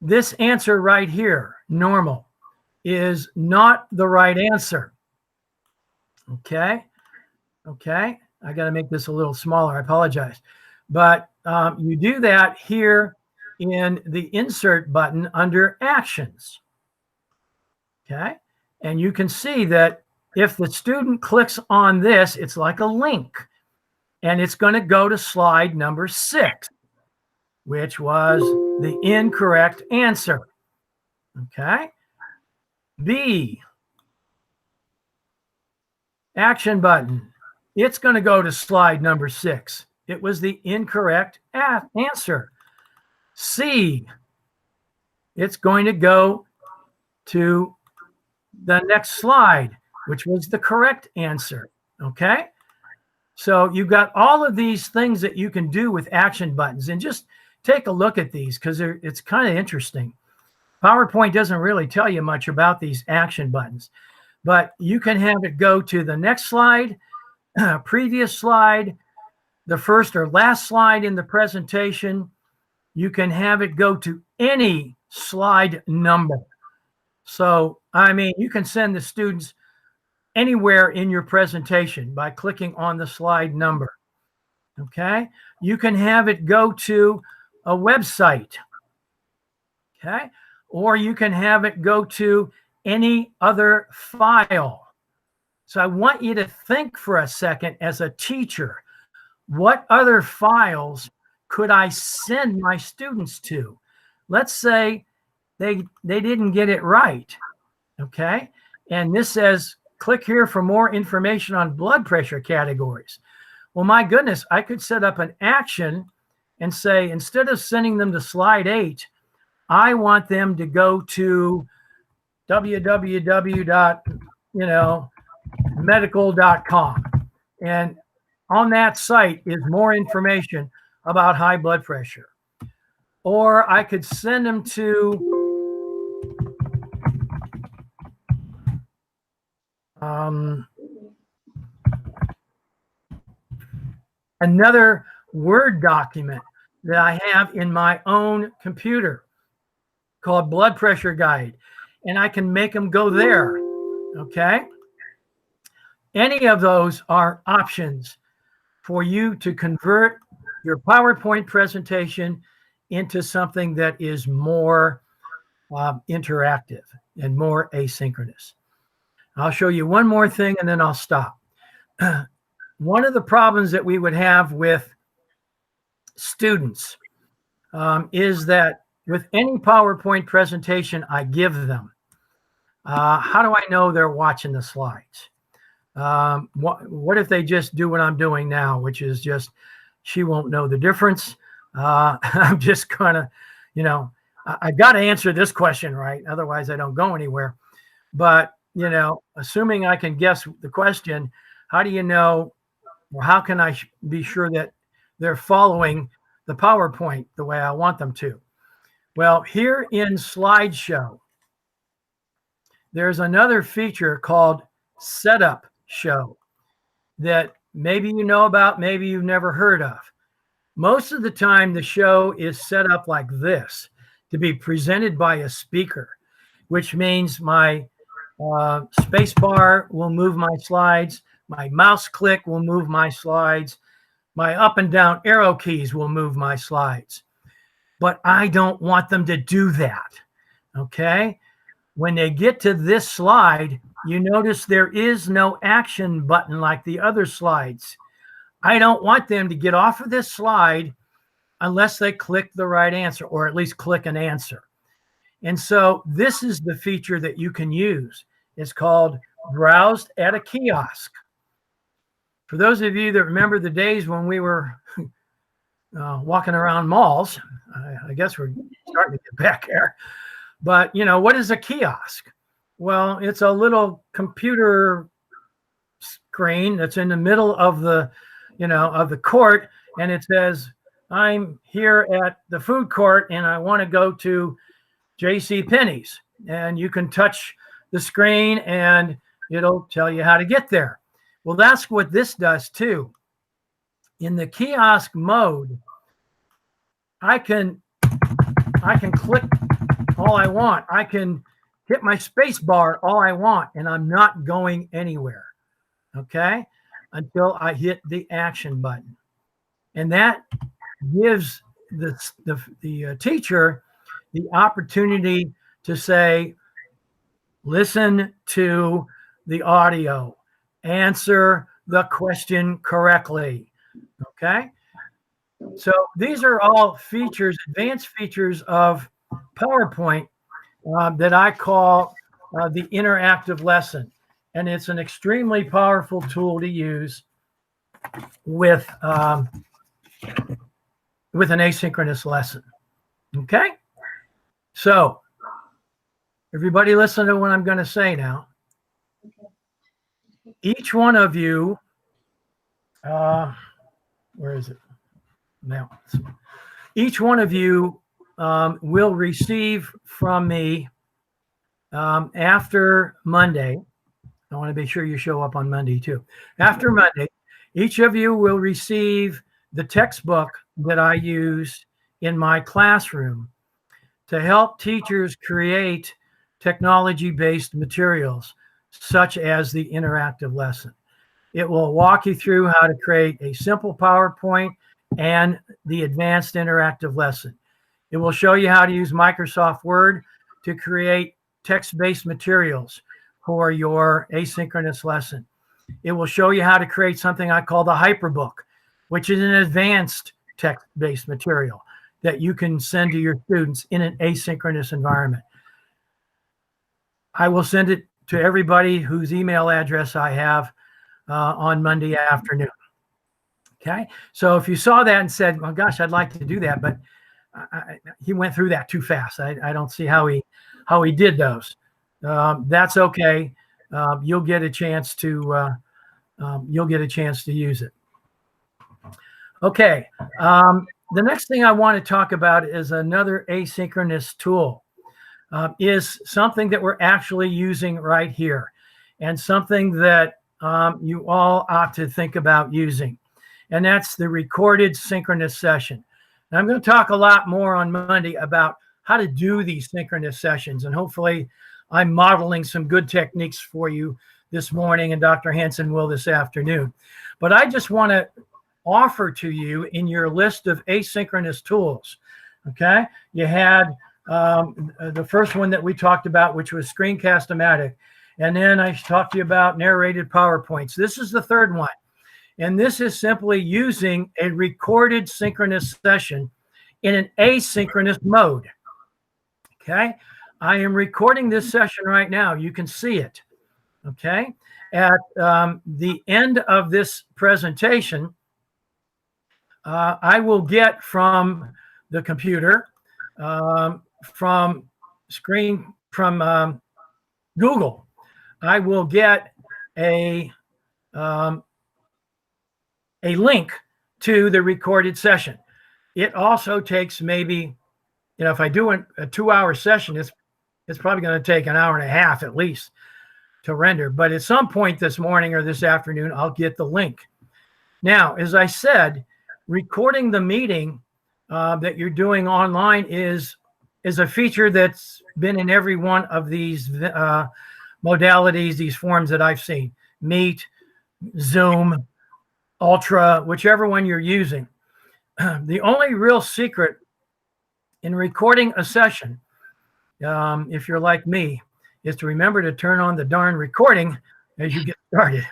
This answer right here, normal, is not the right answer. Okay. Okay. I got to make this a little smaller. I apologize. But you do that here in the insert button under actions. Okay. And you can see that if the student clicks on this, it's like a link. And it's going to go to slide number 6, which was the incorrect answer. Okay. B, action button. It's going to go to slide number 6. It was the incorrect answer. C, it's going to go to the next slide, which was the correct answer. Okay. So you've got all of these things that you can do with action buttons, and just take a look at these because it's kind of interesting. PowerPoint doesn't really tell you much about these action buttons, but you can have it go to the next slide, previous slide, the first or last slide in the presentation. You can have it go to any slide number. So, I mean, you can send the students anywhere in your presentation by clicking on the slide number. Okay. You can have it go to a website. Okay. Or you can have it go to any other file. So I want you to think for a second as a teacher, what other files could I send my students to? Let's say they didn't get it right. Okay. And this says, click here for more information on blood pressure categories. Well, my goodness, I could set up an action and say, instead of sending them to slide 8, I want them to go to www.medical.com. And on that site is more information about high blood pressure. Or I could send them to another Word document that I have in my own computer called Blood Pressure Guide, and I can make them go there. Okay. Any of those are options for you to convert your PowerPoint presentation into something that is more interactive and more asynchronous. I'll show you one more thing and then I'll stop. One of the problems that we would have with students is that with any PowerPoint presentation I give them, how do I know they're watching the slides? What if they just do what I'm doing now, which is just, she won't know the difference. I'm just gonna, I got to answer this question right. Otherwise I don't go anywhere. But, assuming I can guess the question, how do you know, or how can I be sure that they're following the PowerPoint the way I want them to? Well, here in Slideshow, there's another feature called Setup Show that maybe you know about, maybe you've never heard of. Most of the time, the show is set up like this, to be presented by a speaker, which means my space bar will move my slides, my mouse click will move my slides, my up and down arrow keys will move my slides. But I don't want them to do that. Okay? When they get to this slide, you notice there is no action button like the other slides. I don't want them to get off of this slide unless they click the right answer, or at least click an answer. And so this is the feature that you can use. It's called Browse at a Kiosk. For those of you that remember the days when we were walking around malls, I guess we're starting to get back there. But, what is a kiosk? Well, it's a little computer screen that's in the middle of the, of the court. And it says, I'm here at the food court and I want to go to JCPenney's. And you can touch the screen and it'll tell you how to get there. Well, that's what this does too. In the kiosk mode, I can click all I want. I can hit my space bar all I want, and I'm not going anywhere, okay, until I hit the action button. And that gives the teacher the opportunity to say, listen to the audio, answer the question correctly. Okay? So these are all features, advanced features of PowerPoint that I call the interactive lesson. And it's an extremely powerful tool to use with an asynchronous lesson. Okay? So everybody listen to what I'm going to say now. Each one of you, where is it? Now, each one of you will receive from me after Monday. I want to be sure you show up on Monday too. After Monday, each of you will receive the textbook that I use in my classroom to help teachers create technology-based materials, such as the interactive lesson. It will walk you through how to create a simple PowerPoint and the advanced interactive lesson. It will show you how to use Microsoft Word to create text-based materials for your asynchronous lesson. It will show you how to create something I call the Hyperbook, which is an advanced text-based material that you can send to your students in an asynchronous environment. I will send it to everybody whose email address I have on Monday afternoon. Okay, so if you saw that and said, well, gosh, I'd like to do that, but he went through that too fast. I don't see how he did those. That's okay. You'll get a chance to use it. Okay. The next thing I want to talk about is another asynchronous tool. Is something that we're actually using right here, and something that you all ought to think about using, and that's the recorded synchronous session. And I'm going to talk a lot more on Monday about how to do these synchronous sessions, and hopefully I'm modeling some good techniques for you this morning, and Dr. Hansen will this afternoon. But I just want to offer to you in your list of asynchronous tools, okay, you had the first one that we talked about, which was Screencast-O-Matic. And then I talked to you about narrated PowerPoints. This is the third one. And this is simply using a recorded synchronous session in an asynchronous mode. Okay. I am recording this session right now. You can see it. Okay. At the end of this presentation, I will get from the computer, from Google, I will get a link to the recorded session. It also takes maybe, if I do a 2-hour session, it's probably going to take an hour and a half at least to render. But at some point this morning or this afternoon, I'll get the link. Now, as I said, recording the meeting that you're doing online is a feature that's been in every one of these modalities, these forms that I've seen. Meet, Zoom, Ultra, whichever one you're using. The only real secret in recording a session, if you're like me, is to remember to turn on the darn recording as you get started.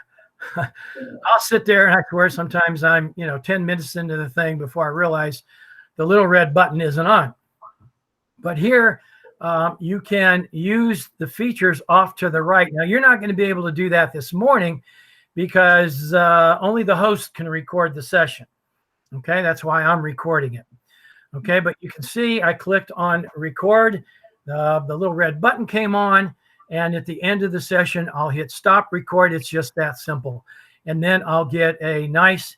I'll sit there and I swear sometimes I'm 10 minutes into the thing before I realize the little red button isn't on. But here you can use the features off to the right. Now you're not going to be able to do that this morning because only the host can record the session. Okay, that's why I'm recording it. Okay, but you can see I clicked on record, the little red button came on, and at the end of the session, I'll hit stop record. It's just that simple. And then I'll get a nice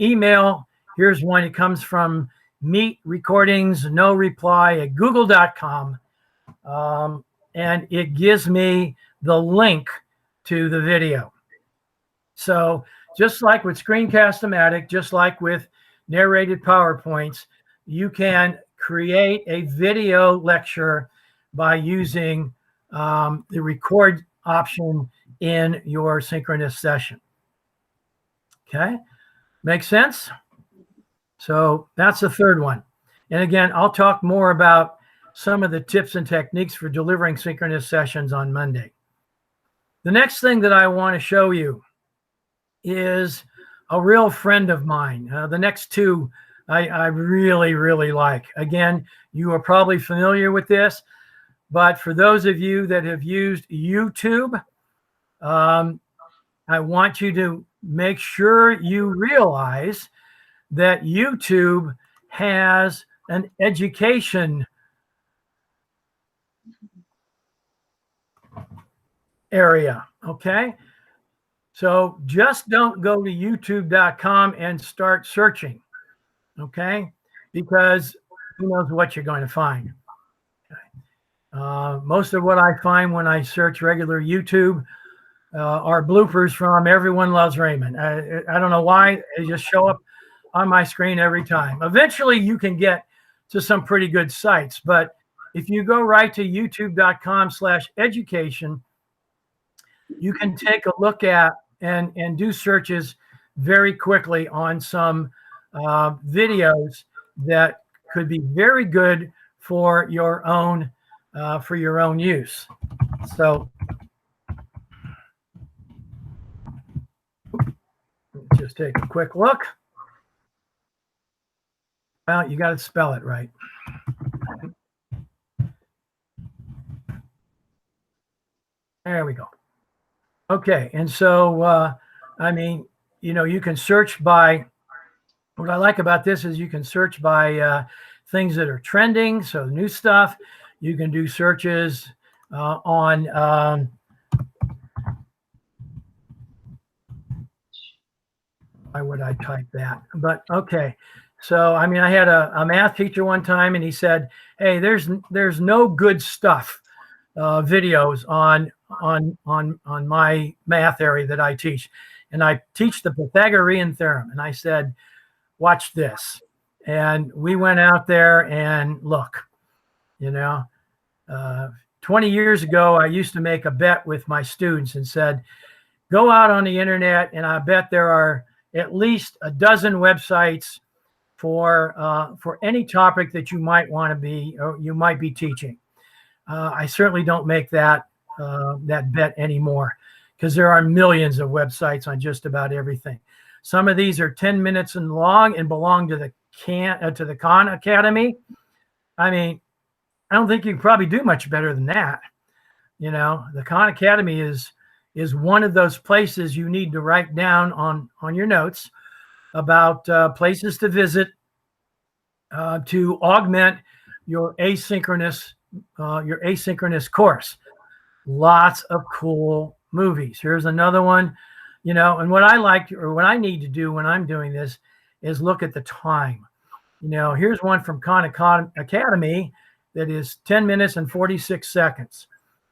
email. Here's one. It comes from Meet Recordings, no reply at google.com. And it gives me the link to the video. So just like with Screencast-O-Matic, just like with narrated PowerPoints, you can create a video lecture by using the record option in your synchronous session. Okay, makes sense? So that's the third one. And again, I'll talk more about some of the tips and techniques for delivering synchronous sessions on Monday. The next thing that I want to show you is a real friend of mine. The next two I really, really like. Again, you are probably familiar with this, but for those of you that have used YouTube, I want you to make sure you realize that YouTube has an education area, okay? So just don't go to youtube.com and start searching, okay? Because who knows what you're going to find. Most of what I find when I search regular YouTube are bloopers from Everyone Loves Raymond. I don't know why, they just show up on my screen every time. Eventually you can get to some pretty good sites, but if you go right to youtube.com/education, you can take a look at and do searches very quickly on some videos that could be very good for your own use. So just take a quick look. Well, you got to spell it right. There we go. Okay, and so, I mean, you know, you can search by, what I like about this is you can search by things that are trending, so new stuff. You can do searches on, why would I type that? But okay, so, I mean, I had a math teacher one time and he said, hey, there's no good stuff videos on my math area that I teach. And I teach the Pythagorean theorem. And I said, watch this. And we went out there and look, you know, 20 years ago, I used to make a bet with my students and said, go out on the internet and I bet there are at least a dozen websites for any topic that you might want to be, or you might be teaching. I certainly don't make that bet anymore because there are millions of websites on just about everything. Some of these are 10 minutes and long and belong to the Khan Academy. I mean, I don't think you can probably do much better than that. You know, the Khan Academy is one of those places you need to write down on your notes about places to visit to augment your asynchronous course. Lots of cool movies. Here's another one, you know, and what I like, or what I need to do when I'm doing this is look at the time. You know, here's one from Khan Academy that is 10 minutes and 46 seconds.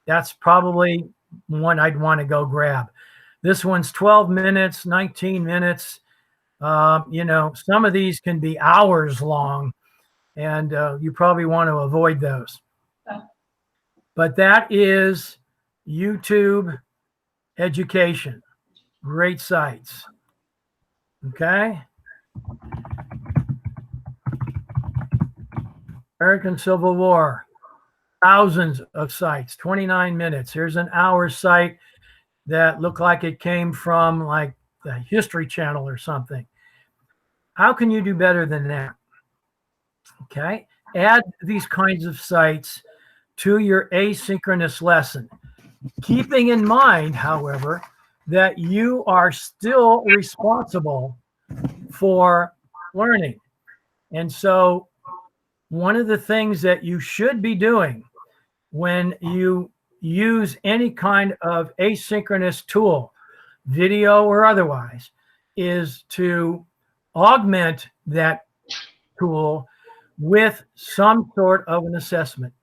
That's probably one I'd want to go grab. This one's 12 minutes, 19 minutes. You know, some of these can be hours long, and you probably want to avoid those. But that is YouTube education. Great sites. Okay. American Civil War. Thousands of sites, 29 minutes. Here's an hour site that looked like it came from like the History Channel or something. How can you do better than that? Okay. Add these kinds of sites to your asynchronous lesson, keeping in mind, however, that you are still responsible for learning. And so one of the things that you should be doing when you use any kind of asynchronous tool, video or otherwise, is to augment that tool with some sort of an assessment,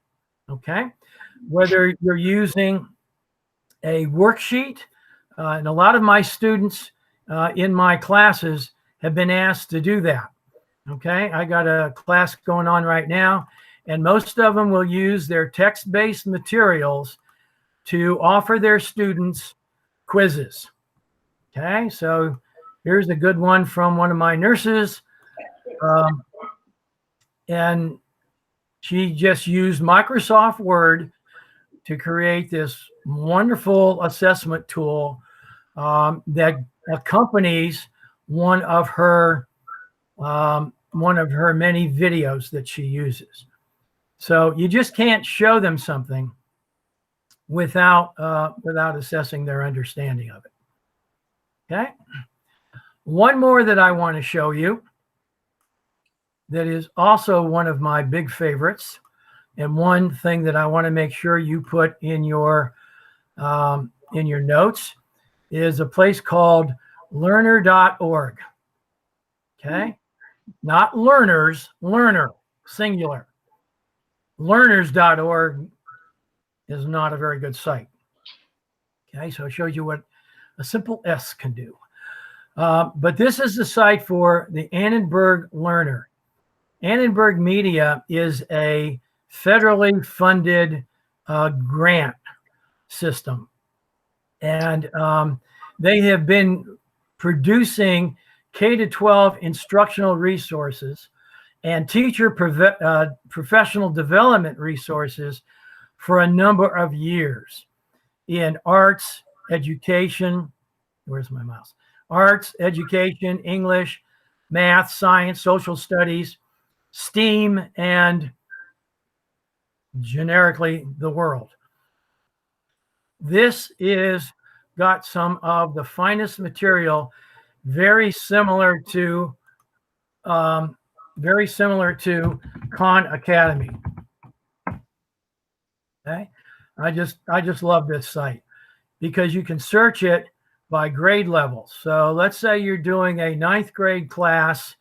okay? Whether you're using a worksheet, and a lot of my students in my classes have been asked to do that, okay? I got a class going on right now, and most of them will use their text-based materials to offer their students quizzes, okay? So here's a good one from one of my nurses. And She just used Microsoft Word to create this wonderful assessment tool that accompanies one of her many videos that she uses. So you just can't show them something without assessing their understanding of it. Okay. One more that I want to show you that is also one of my big favorites, and one thing that I want to make sure you put in your notes is a place called learner.org. Okay. Not learners, learner, singular. Learners.org is not a very good site. Okay, so it shows you what a simple S can do. But this is the site for the Annenberg Learner. Annenberg Media is a federally funded grant system. And they have been producing K-12 instructional resources and teacher professional development resources for a number of years in arts, education, where's my mouse? Arts, education, English, math, science, social studies, STEAM, and generically the world. This is got some of the finest material, very similar to Khan Academy. Okay, I just love this site because you can search it by grade level. So let's say you're doing a 9th grade class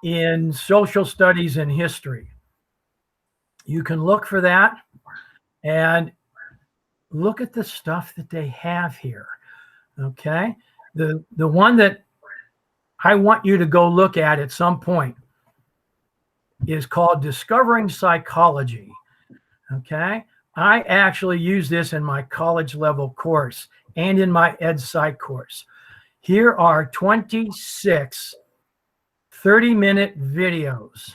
in social studies and history. You can look for that and look at the stuff that they have here. Okay, the one that I want you to go look at some point is called Discovering Psychology. Okay, I actually use this in my college level course and in my ed psych course. Here are 26 30-minute videos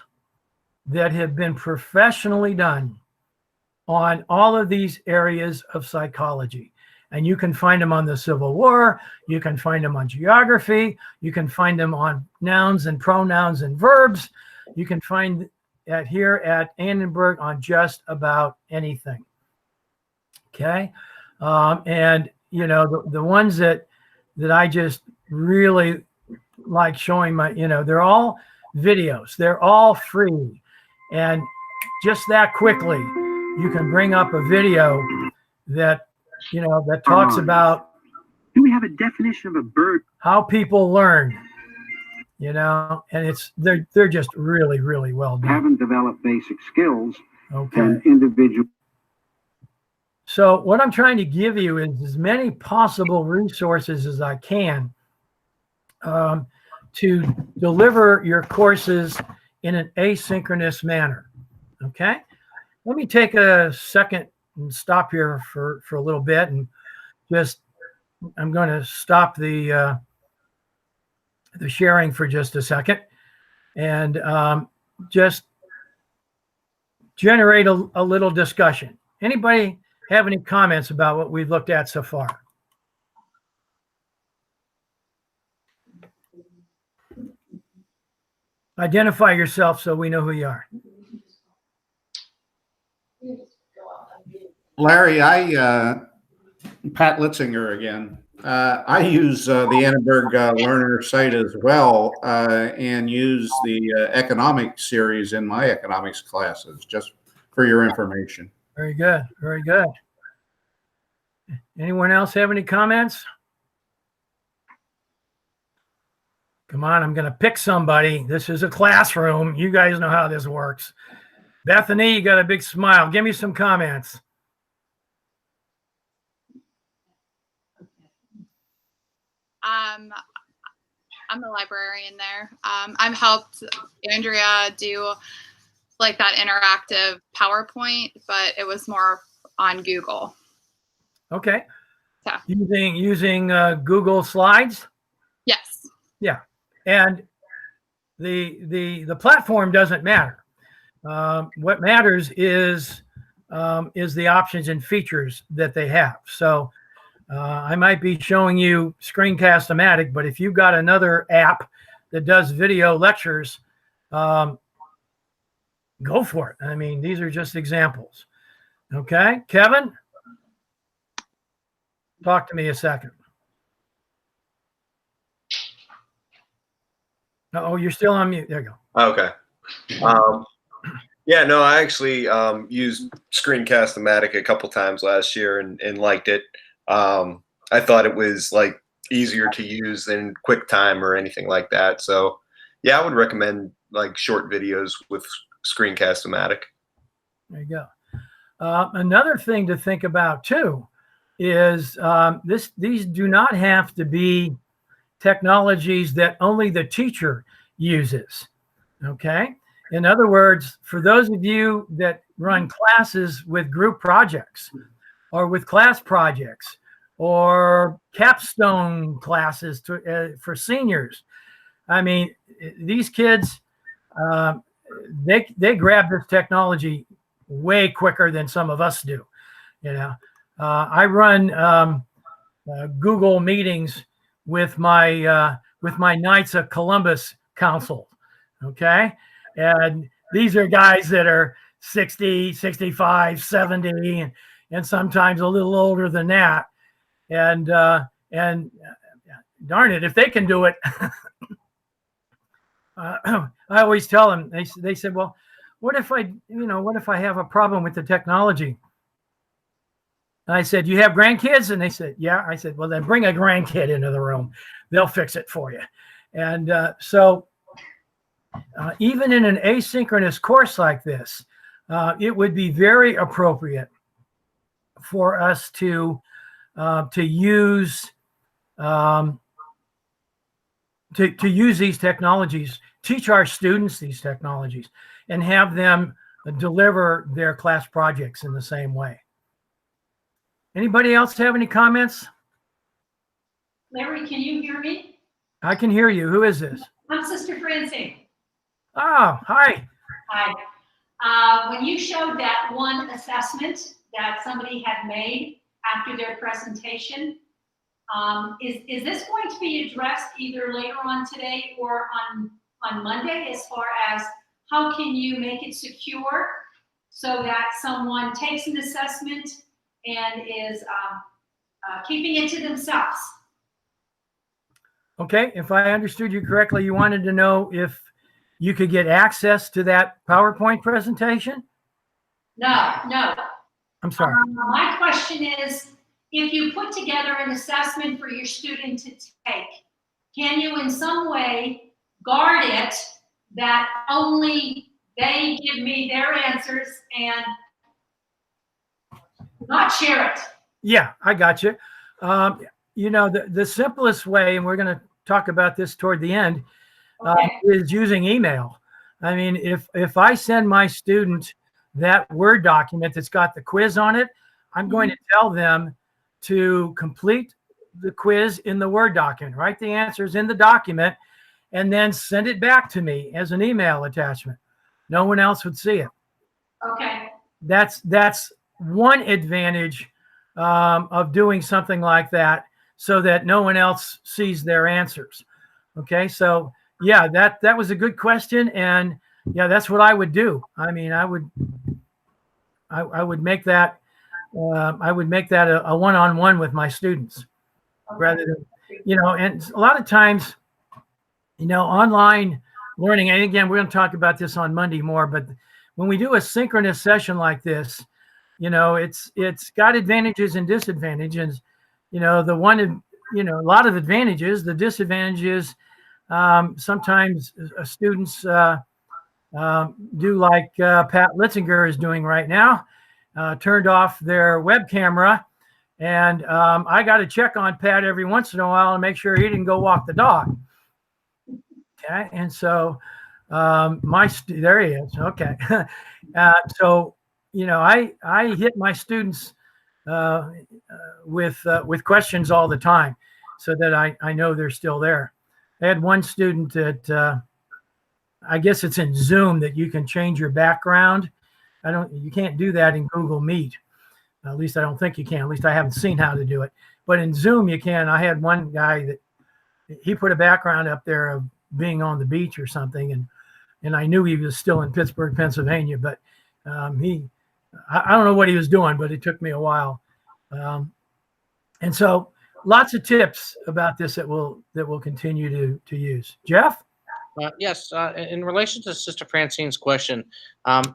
that have been professionally done on all of these areas of psychology. And you can find them on the Civil War, you can find them on geography, you can find them on nouns and pronouns and verbs. You can find it here at Annenberg on just about anything. Okay. And you know, the ones that I just really like showing they're all videos, they're all free. And just that quickly, you can bring up a video that, that talks about, do we have a definition of a bird? How people learn, and they're just really, really well done. Haven't developed basic skills. Okay. And individual. So what I'm trying to give you is as many possible resources as I can to deliver your courses in an asynchronous manner. Okay. Let me take a second and stop here for a little bit, and I'm going to stop the sharing for just a second and just generate a little discussion. Anybody have any comments about what we've looked at so far? Identify yourself so we know who you are. Larry, Pat Litzinger again. I use the Annenberg Learner site as well, and use the economics series in my economics classes, just for your information. Very good. Very good. Anyone else have any comments? Come on, I'm going to pick somebody. This is a classroom. You guys know how this works. Bethany, you got a big smile. Give me some comments. I'm the librarian there. I've helped Andrea do like that interactive PowerPoint, but it was more on Google. Okay. Yeah. Using Google Slides? Yes. Yeah. And the platform doesn't matter. What matters is the options and features that they have. So I might be showing you Screencast-O-Matic, but if you've got another app that does video lectures, go for it. I mean, these are just examples. Okay, Kevin, talk to me a second. Oh, you're still on mute. There you go. Okay. Yeah, no, I actually used Screencast-O-Matic a couple times last year and liked it. I thought it was like easier to use than QuickTime or anything like that. So yeah, I would recommend like short videos with Screencast-O-Matic. There you go. Another thing to think about too is these do not have to be technologies that only the teacher uses. Okay. In other words, for those of you that run classes with group projects or with class projects or capstone classes for seniors, I mean, these kids, they grab this technology way quicker than some of us do. You know, I run Google meetings with my Knights of Columbus Council. Okay. And these are guys that are 60, 65, 70, and sometimes a little older than that. And darn it, if they can do it, I always tell them, they said, well, what if I have a problem with the technology? And I said, you have grandkids? And they said, yeah. I said, well, then bring a grandkid into the room. They'll fix it for you. And so even in an asynchronous course like this, it would be very appropriate for us to use use these technologies, teach our students these technologies, and have them deliver their class projects in the same way. Anybody else have any comments? Larry, can you hear me? I can hear you. Who is this? I'm Sister Francine. Oh, hi. Hi. When you showed that one assessment that somebody had made after their presentation, is this going to be addressed either later on today or on Monday, as far as how can you make it secure so that someone takes an assessment and is keeping it to themselves? Okay, if I understood you correctly, you wanted to know if you could get access to that PowerPoint presentation? No. I'm sorry. My question is, if you put together an assessment for your student to take, can you in some way guard it that only they give me their answers and not share it? Yeah, I got you. You know, the simplest way, and we're going to talk about this toward the end, is using email. I mean, if I send my student that Word document that's got the quiz on it, I'm going to tell them to complete the quiz in the Word document, write the answers in the document, and then send it back to me as an email attachment. No one else would see it. Okay. That's one advantage of doing something like that, so that no one else sees their answers. Okay, so yeah, that was a good question, and yeah, that's what I would do. I mean, I would make that a one-on-one with my students, rather than, you know, and a lot of times, you know, online learning, and again, we're going to talk about this on Monday more, but when we do a synchronous session like this, you know, it's got advantages and disadvantages. You know, a lot of advantages. The disadvantages, sometimes students do like Pat Litzinger is doing right now, turned off their web camera, and I got to check on Pat every once in a while and make sure he didn't go walk the dog. Okay, and so there he is. Okay, so you know, I hit my students with questions all the time, so that I know they're still there. I had one student that I guess it's in Zoom that you can change your background. You can't do that in Google Meet. At least I don't think you can. At least I haven't seen how to do it. But in Zoom you can. I had one guy that he put a background up there of being on the beach or something, and I knew he was still in Pittsburgh, Pennsylvania, but I don't know what he was doing, but it took me a while. And so lots of tips about this that we'll continue to use. Jeff? Yes, in relation to Sister Francine's question,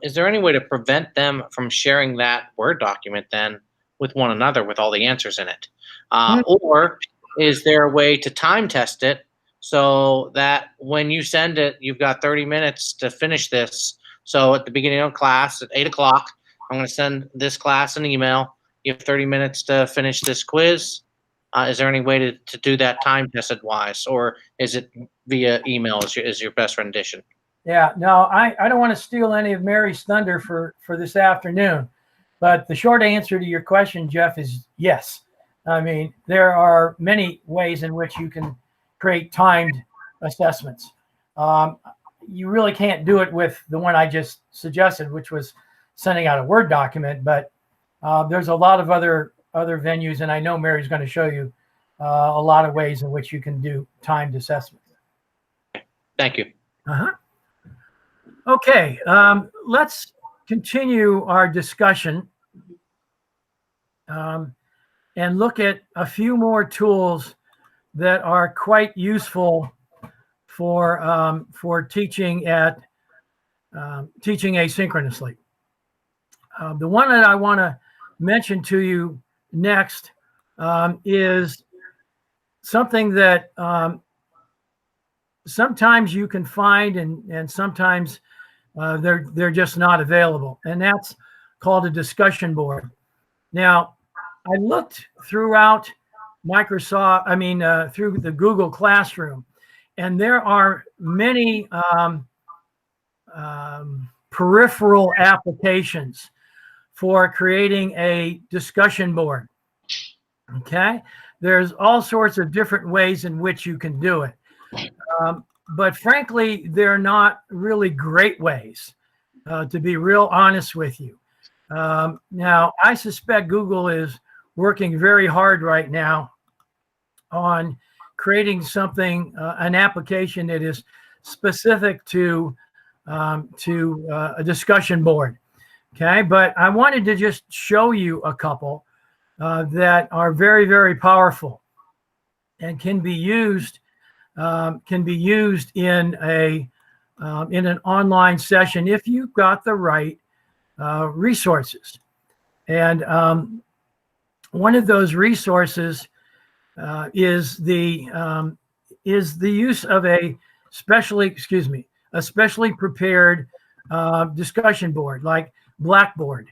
is there any way to prevent them from sharing that Word document then with one another with all the answers in it? Or is there a way to time test it so that when you send it, you've got 30 minutes to finish this? So at the beginning of class at 8 o'clock, I'm going to send this class an email. You have 30 minutes to finish this quiz. Is there any way to do that time tested wise, or is it via email is your best rendition? Yeah, no, I don't want to steal any of Mary's thunder for this afternoon, but the short answer to your question, Jeff, is yes. I mean, there are many ways in which you can create timed assessments. You really can't do it with the one I just suggested, which was sending out a Word document, but there's a lot of other venues, and I know Mary's going to show you a lot of ways in which you can do timed assessment. Thank you. Okay, let's continue our discussion and look at a few more tools that are quite useful for teaching teaching asynchronously. The one that I want to mention to you next is something that sometimes you can find and sometimes they're just not available, and that's called a discussion board. Now, I looked throughout through the Google Classroom, and there are many peripheral applications for creating a discussion board. Okay, there's all sorts of different ways in which you can do it, but frankly, they're not really great ways, to be real honest with you. Now, I suspect Google is working very hard right now on creating something, an application that is specific to a discussion board. Okay, but I wanted to just show you a couple that are very, very powerful and can be used in an online session if you've got the right resources. And one of those resources is the use of a specially prepared discussion board like Blackboard.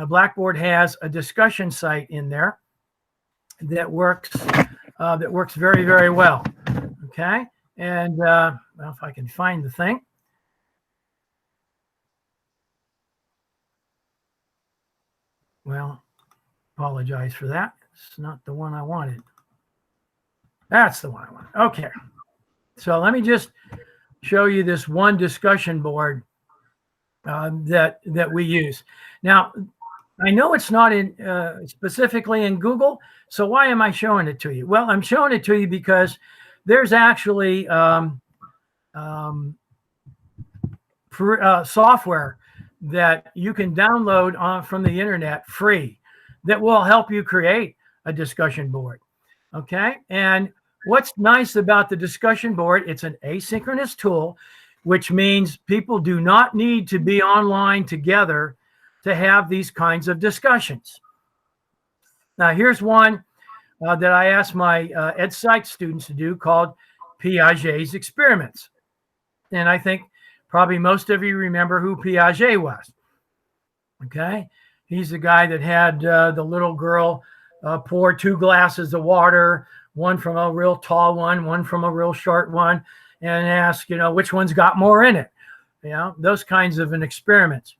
Blackboard has a discussion site in there that works very, very well. Okay, and well, if I can find the thing. Well, apologize for that. It's not the one I wanted. That's the one I wanted. Okay, so let me just show you this one discussion board that we use. Now, I know it's not in specifically in Google, so why am I showing it to you? Well, I'm showing it to you because there's actually software that you can download from the internet free that will help you create a discussion board. Okay, and what's nice about the discussion board, it's an asynchronous tool, which means people do not need to be online together to have these kinds of discussions. Now, here's one that I asked my EdSite students to do called Piaget's experiments. And I think probably most of you remember who Piaget was. Okay, he's the guy that had the little girl pour 2 glasses of water, one from a real tall one from a real short one, and ask, which one's got more in it, those kinds of experiments.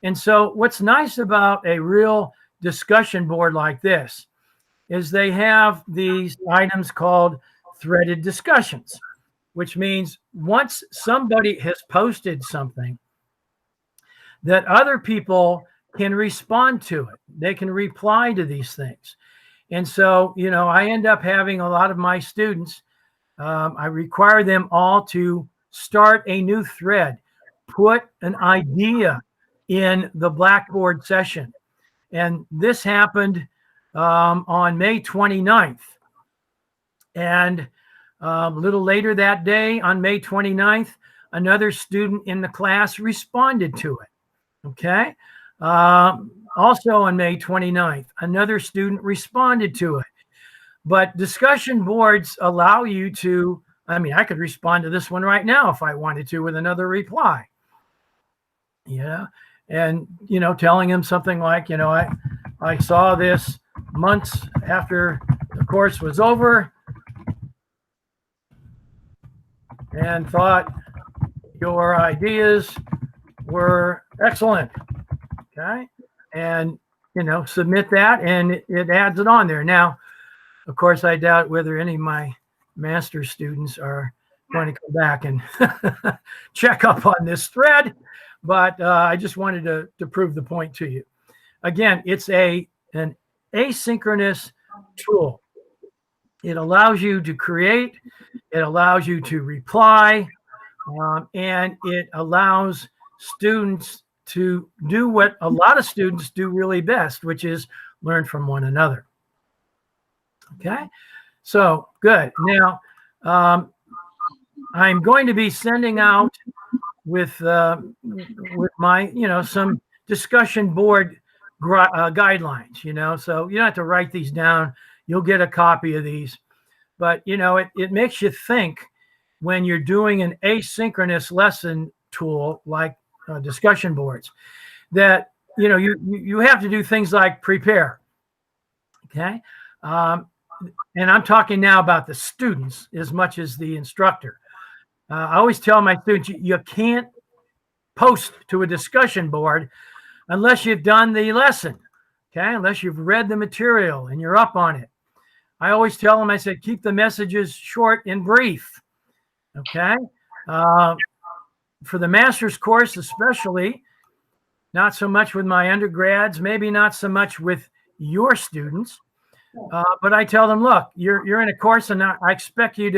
And so what's nice about a real discussion board like this is they have these items called threaded discussions. which means once somebody has posted something, that other people can respond to it. They can reply to these things. And so, you know, I end up having a lot of my students, I require them all to start a new thread, put an idea in the Blackboard session. And this happened on May 29th. And a little later that day, on May 29th, another student in the class responded to it. Okay. Also on May 29th, another student responded to it. But discussion boards allow you to, I mean, I could respond to this one right now if I wanted to with another reply. Yeah. And, you know, telling him something like, you know, I saw this months after the course was over and thought your ideas were excellent. Okay. And, you know, submit that and it adds it on there. Now, of course, I doubt whether any of my master's students are going to come back and check up on this thread, but I just wanted to prove the point to you. Again, it's an asynchronous tool. It allows you to create, it allows you to reply, and it allows students to do what a lot of students do really best, which is learn from one another. Okay, so good. Now, I'm going to be sending out with my, you know, some discussion board guidelines, you know, so you don't have to write these down. You'll get a copy of these. But, you know, it makes you think when you're doing an asynchronous lesson tool like discussion boards that, you know, you have to do things like prepare. Okay. And I'm talking now about the students as much as the instructor. I always tell my students, you can't post to a discussion board unless you've done the lesson, okay? Unless you've read the material and you're up on it. I always tell them, I said, keep the messages short and brief, okay? For the master's course especially, not so much with my undergrads, maybe not so much with your students, but I tell them, look, you're in a course and I expect you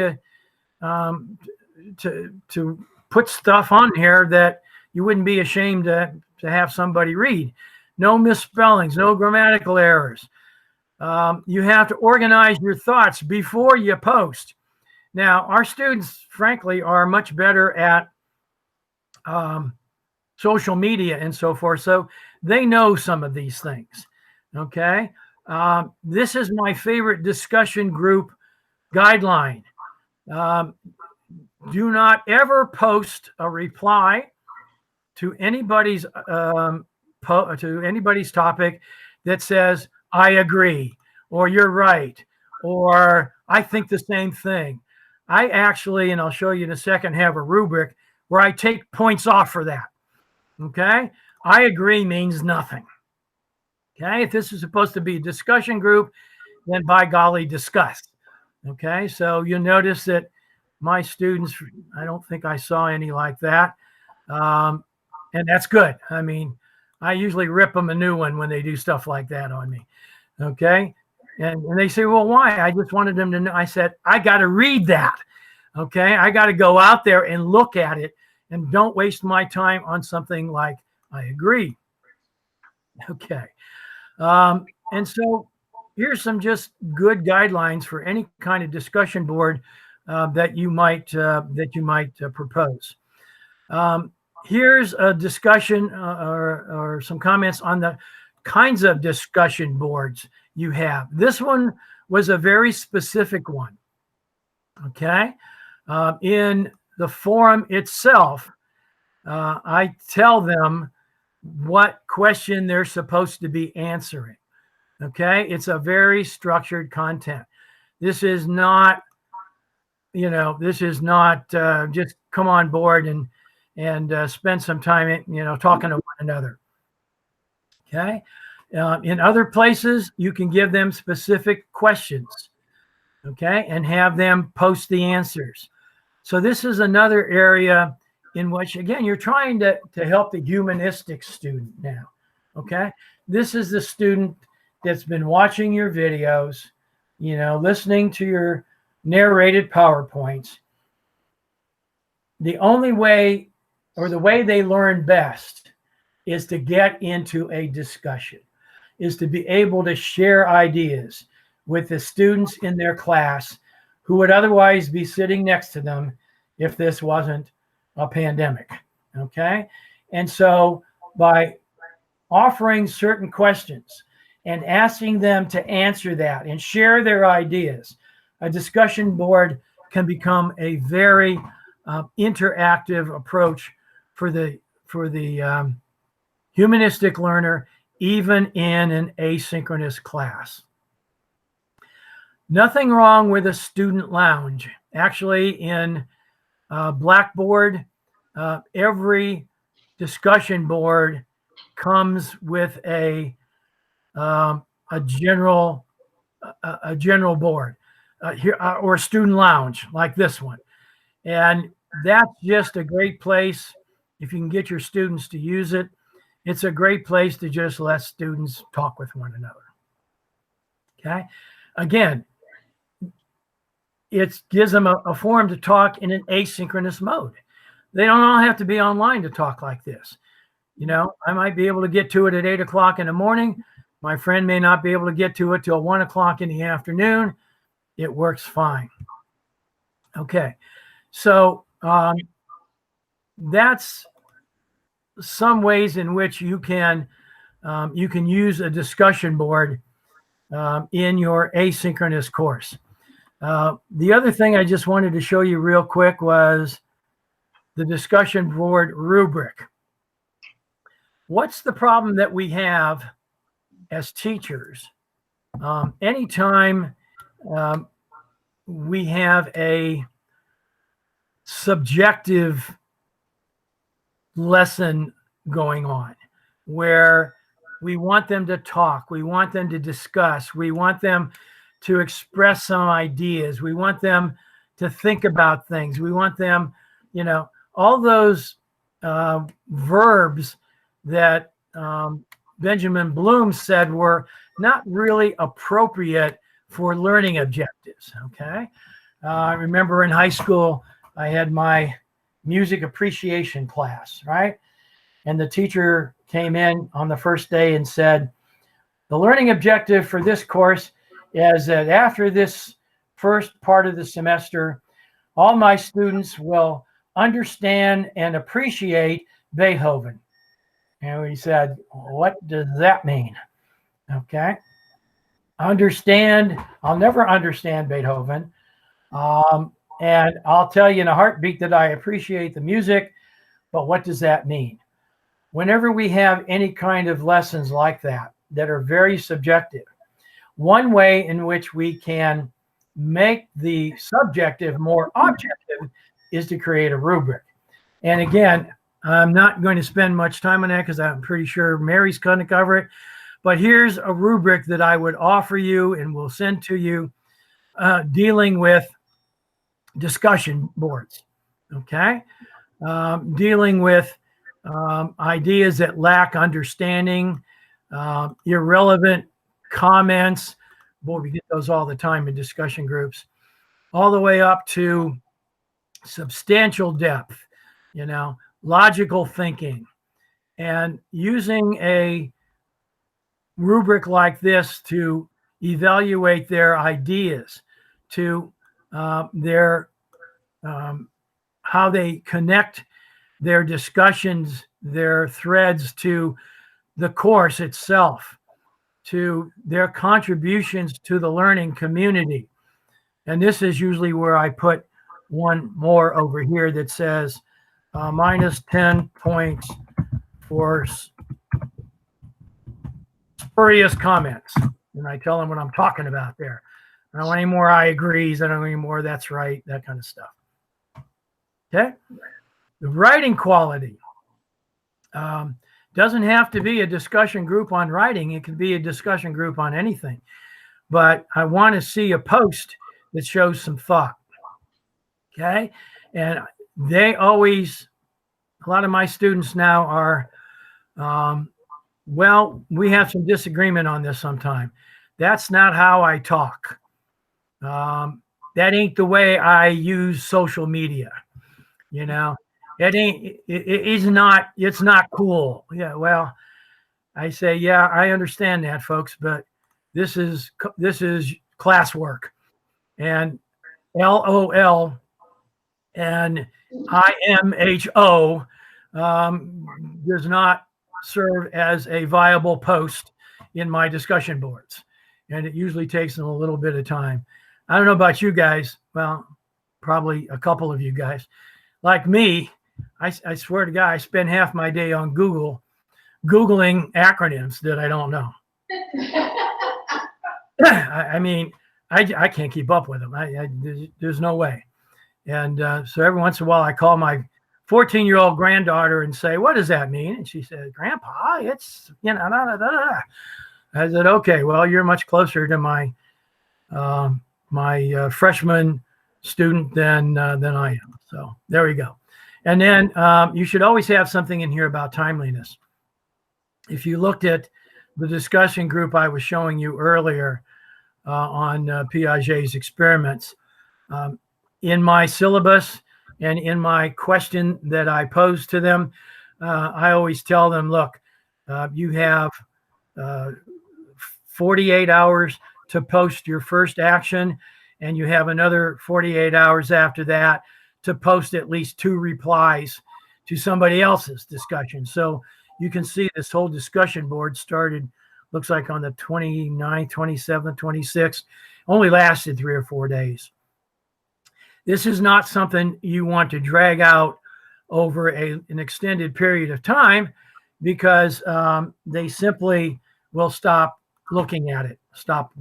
to put stuff on here that you wouldn't be ashamed to have somebody read. No misspellings, no grammatical errors. You have to organize your thoughts before you post. Now, our students, frankly, are much better at social media and so forth, so they know some of these things, okay? This is my favorite discussion group guideline. Do not ever post a reply to anybody's topic that says, I agree, or you're right, or I think the same thing. I actually, and I'll show you in a second, have a rubric where I take points off for that. Okay? I agree means nothing. Okay? If this is supposed to be a discussion group, then by golly, discuss. Okay? So you'll notice that my students, I don't think I saw any like that. And that's good. I mean, I usually rip them a new one when they do stuff like that on me. Okay. And they say, well, why? I just wanted them to know. I said, I got to read that. Okay. I got to go out there and look at it and don't waste my time on something like I agree. Okay. And so here's some just good guidelines for any kind of discussion board that you might propose. Here's a discussion or some comments on the kinds of discussion boards you have. This one was a very specific one. Okay. In the forum itself, I tell them what question they're supposed to be answering. Okay. It's a very structured content. This is not, you know, this is not just come on board and spend some time, you know, talking to one another. Okay. In other places, you can give them specific questions. Okay. And have them post the answers. So this is another area in which, again, you're trying to help the humanistic student now, okay? This is the student that's been watching your videos, you know, listening to your narrated PowerPoints. The only way, or the way they learn best, is to get into a discussion, is to be able to share ideas with the students in their class who would otherwise be sitting next to them if this wasn't a pandemic, okay? And so by offering certain questions and asking them to answer that and share their ideas, a discussion board can become a very interactive approach for the humanistic learner, even in an asynchronous class. Nothing wrong with a student lounge. Actually, in Blackboard, every discussion board comes with a general board or a student lounge like this one, and that's just a great place if you can get your students to use it. It's a great place to just let students talk with one another. Okay, again, it gives them a forum to talk in an asynchronous mode. They don't all have to be online to talk like this. You know, I might be able to get to it at 8 o'clock in the morning. My friend may not be able to get to it till 1 o'clock in the afternoon. It works fine. Okay, so that's some ways in which you can use a discussion board in your asynchronous course. The other thing I just wanted to show you real quick was the discussion board rubric. What's the problem that we have as teachers? Anytime we have a subjective lesson going on where we want them to talk, we want them to discuss, we want them to express some ideas, we want them to think about things, we want them, you know, all those verbs that Benjamin Bloom said were not really appropriate for learning objectives, okay? I remember in high school, I had my music appreciation class, right? And the teacher came in on the first day and said, the learning objective for this course is that after this first part of the semester, all my students will understand and appreciate Beethoven. And we said, what does that mean? Okay. Understand, I'll never understand Beethoven. And I'll tell you in a heartbeat that I appreciate the music, but what does that mean? Whenever we have any kind of lessons like that, that are very subjective, one way in which we can make the subjective more objective is to create a rubric. And again, I'm not going to spend much time on that because I'm pretty sure Mary's going to cover it. But here's a rubric that I would offer you and will send to you dealing with discussion boards, okay? Dealing with ideas that lack understanding, irrelevant comments. Boy, we get those all the time in discussion groups, all the way up to substantial depth, you know, logical thinking. And using a rubric like this to evaluate their ideas, to their how they connect their discussions, their threads to the course itself, to their contributions to the learning community. And this is usually where I put one more over here that says minus 10 points for spurious comments. And I tell them what I'm talking about there. I don't want any more I agrees. I don't want any more that's right, that kind of stuff. Okay. The writing quality doesn't have to be a discussion group on writing. It can be a discussion group on anything. But I want to see a post that shows some thought. Okay. And they always, a lot of my students now are, well, we have some disagreement on this sometime. That's not how I talk. That ain't the way I use social media. You know, it's not cool. Yeah. Well, I say, yeah, I understand that, folks, but this is classwork, and LOL and IMHO does not serve as a viable post in my discussion boards. And it usually takes them a little bit of time. I don't know about you guys. Well, probably a couple of you guys. Like me, I swear to God, I spend half my day on Googling acronyms that I don't know. I mean, I can't keep up with them. There's no way. And so every once in a while, I call my 14-year-old granddaughter and say, "What does that mean?" And she said, "Grandpa, it's, you know, da, da, da, da." I said, "Okay, well, you're much closer to my freshman student than I am." So there we go. And then you should always have something in here about timeliness. If you looked at the discussion group I was showing you earlier on Piaget's experiments, in my syllabus and in my question that I pose to them, I always tell them, look, you have 48 hours to post your first action, and you have another 48 hours after that to post at least 2 replies to somebody else's discussion. So you can see this whole discussion board started, looks like on the 29th, 27th, 26th, only lasted 3 or 4 days. This is not something you want to drag out over an extended period of time, because they simply will stop looking at it, stop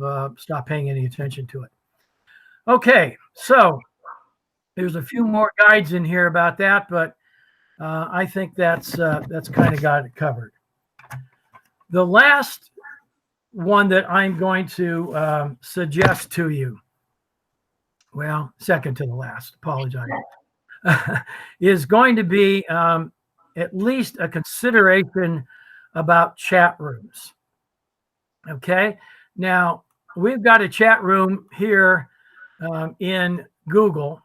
paying any attention to it. Okay, so there's a few more guides in here about that, but I think that's kind of got it covered. The last one that I'm going to suggest to you, well, second to the last, apologize, is going to be at least a consideration about chat rooms. Okay, now we've got a chat room here in Google,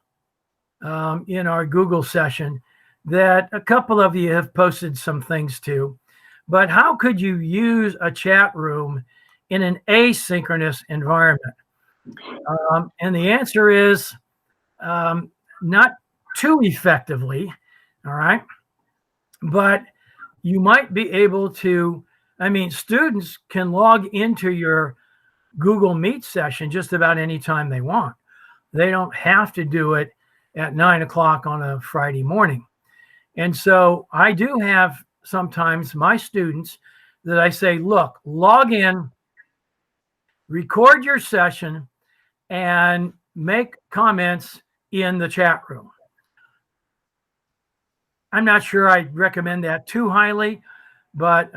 in our Google session, that a couple of you have posted some things to. But how could you use a chat room in an asynchronous environment? And the answer is not too effectively, all right? But you might be able to, I mean, students can log into your Google Meet session just about any time they want. They don't have to do it at 9 o'clock on a Friday morning. And so I do have sometimes my students that I say, look, log in, record your session, and make comments in the chat room. I'm not sure I'd recommend that too highly, but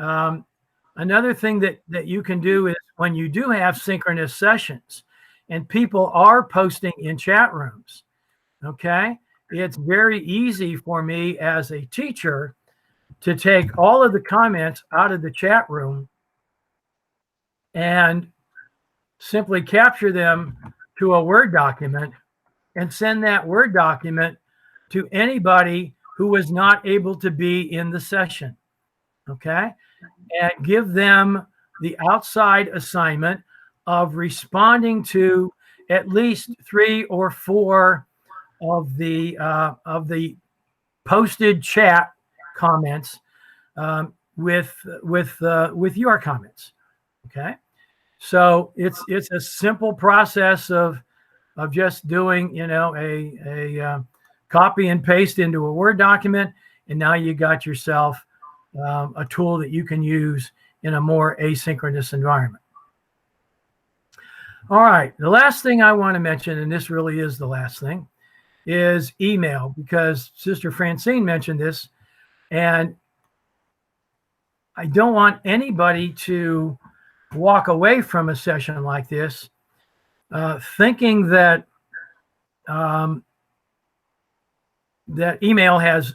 another thing that you can do is when you do have synchronous sessions and people are posting in chat rooms, okay, it's very easy for me as a teacher to take all of the comments out of the chat room and simply capture them to a Word document and send that Word document to anybody who was not able to be in the session, okay? And give them the outside assignment of responding to at least 3 or 4 of the posted chat comments with your comments, okay? So it's a simple process of just doing, you know, a copy and paste into a Word document, and now you got yourself a tool that you can use in a more asynchronous environment. All right, the last thing I want to mention, and this really is the last thing, is email, because Sister Francine mentioned this, and I don't want anybody to walk away from a session like this thinking that that email has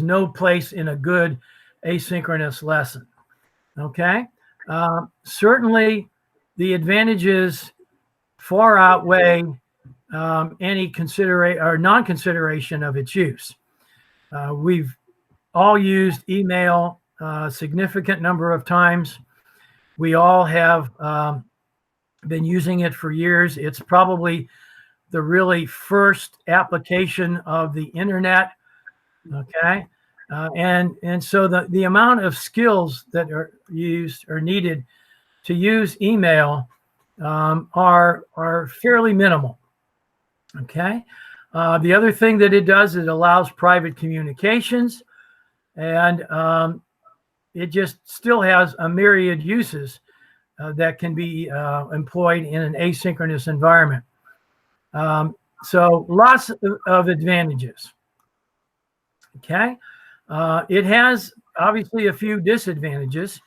no place in a good asynchronous lesson. Okay, certainly the advantages far outweigh any consideration or non-consideration of its use. We've all used email a significant number of times. We all have been using it for years. It's probably the really first application of the internet. Okay. And so the amount of skills that are used or needed to use email are fairly minimal. Okay. The other thing that it does, it allows private communications, and it just still has a myriad uses that can be employed in an asynchronous environment. So lots of advantages. Okay. It has obviously a few disadvantages.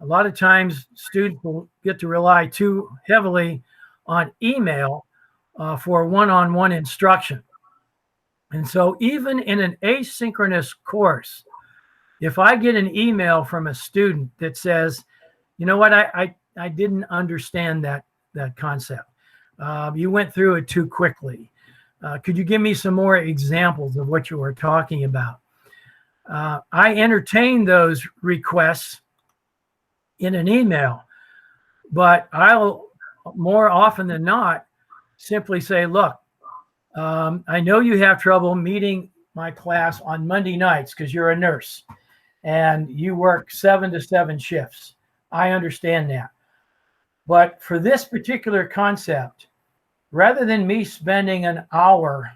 A lot of times students will get to rely too heavily on email for one-on-one instruction. And so even in an asynchronous course, if I get an email from a student that says, you know what, I didn't understand that concept. You went through it too quickly. Could you give me some more examples of what you were talking about? I entertain those requests in an email, but I'll more often than not simply say, look, I know you have trouble meeting my class on Monday nights because you're a nurse and you work 7 to 7 shifts. I understand that. But for this particular concept, rather than me spending an hour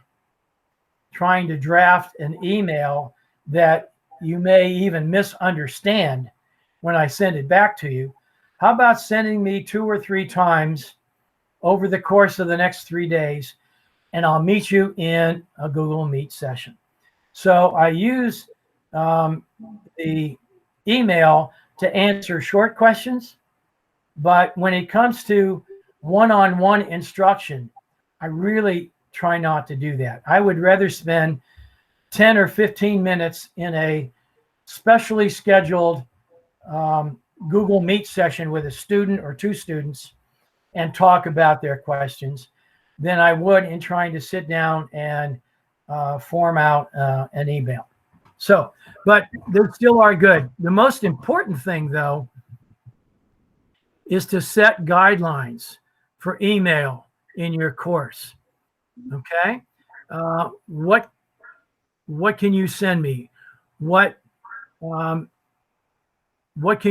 trying to draft an email that you may even misunderstand when I send it back to you, how about sending me 2 or 3 times over the course of the next 3 days, and I'll meet you in a Google Meet session. So I use the email to answer short questions, but when it comes to one-on-one instruction, I really try not to do that. I would rather spend 10 or 15 minutes in a specially scheduled Google Meet session with a student or 2 students and talk about their questions than I would in trying to sit down and form out an email. So, but they still are good. The most important thing, though, is to set guidelines for email in your course. Okay, what can you send me? What can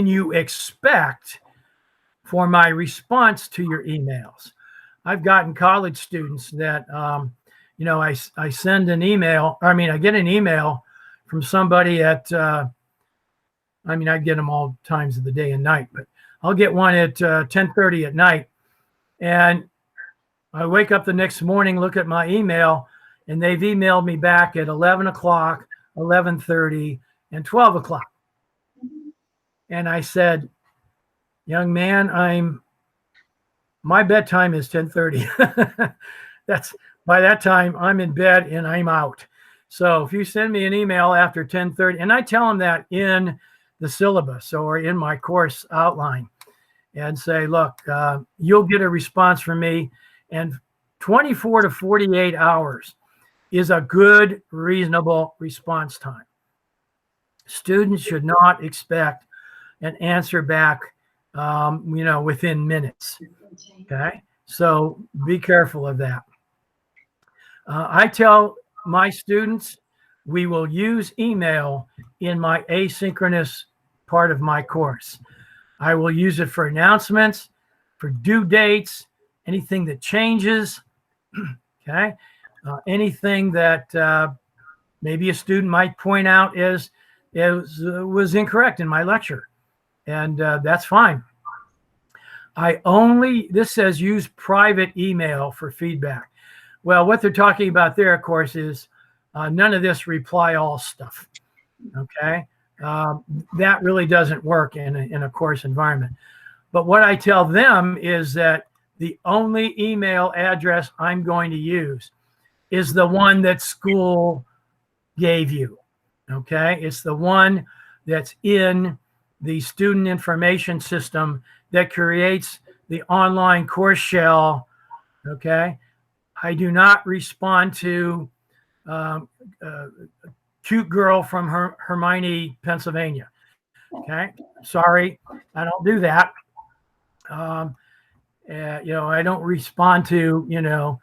you expect for my response to your emails? I've gotten college students that, you know, I send an email, I get an email from somebody at, I get them all times of the day and night, but I'll get one at 10:30 at night. And I wake up the next morning, look at my email, and they've emailed me back at 11 o'clock, 11:30, and 12 o'clock. And I said, young man, my bedtime is 10:30. By that time I'm in bed and I'm out. So if you send me an email after 10:30, and I tell them that in the syllabus or in my course outline, and say, look, you'll get a response from me, and 24 to 48 hours is a good, reasonable response time. Students should not expect an answer back, within minutes. Okay, so be careful of that. I tell my students we will use email in my asynchronous part of my course. I will use it for announcements, for due dates, anything that changes. Okay, anything that maybe a student might point out was incorrect in my lecture, and that's fine. This says use private email for feedback. Well, what they're talking about there, of course, is none of this reply all stuff. Okay, that really doesn't work in a course environment. But what I tell them is that the only email address I'm going to use is the one that school gave you. Okay, it's the one that's in the student information system that creates the online course shell. Okay, I do not respond to cute girl from Hermione, Pennsylvania. Okay, sorry, I don't do that. I don't respond to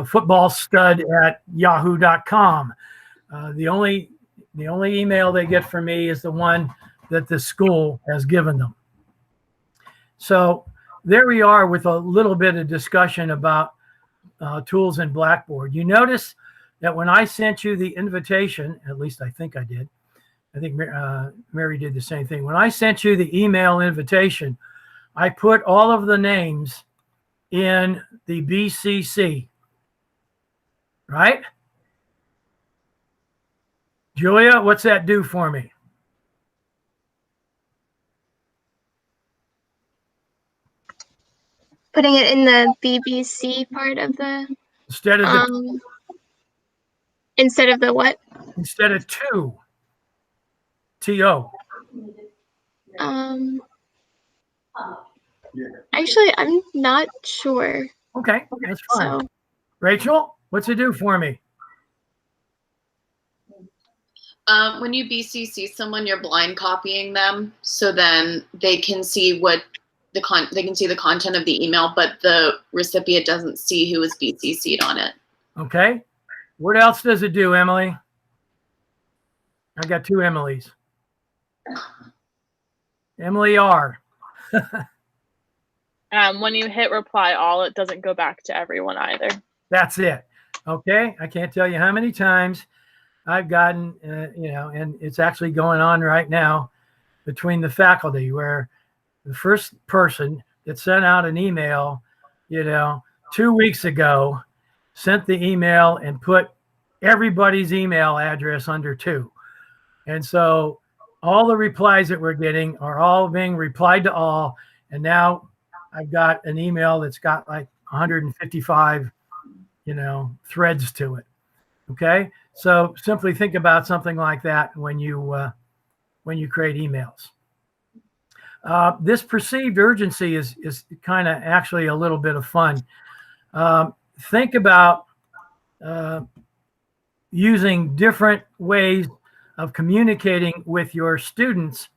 football stud at yahoo.com. The only email they get from me is the one that the school has given them. So there we are with a little bit of discussion about tools in Blackboard. You notice that when I sent you the invitation, at least I think I did, I think Mary did the same thing. When I sent you the email invitation, I put all of the names in the BCC, right? Julia, what's that do for me? Putting it in the BBC part of the Instead of the instead of the what? Instead of two. TO. Actually, I'm not sure. Okay, that's fine. So, Rachel, what's it do for me? When you BCC someone, you're blind copying them, so then they can see what the content of the email, but the recipient doesn't see who is BCC'd on it. Okay. What else does it do, Emily? I got two Emilys. Emily R. When you hit reply all, it doesn't go back to everyone either. That's it. Okay. I can't tell you how many times I've gotten, and it's actually going on right now between the faculty where the first person that sent out an email, 2 weeks ago, sent the email and put everybody's email address under 2. And so all the replies that we're getting are all being replied to all. And now I've got an email that's got like 155, threads to it. Okay. So simply think about something like that when you create emails. This perceived urgency is kind of actually a little bit of fun. Think about using different ways of communicating with your students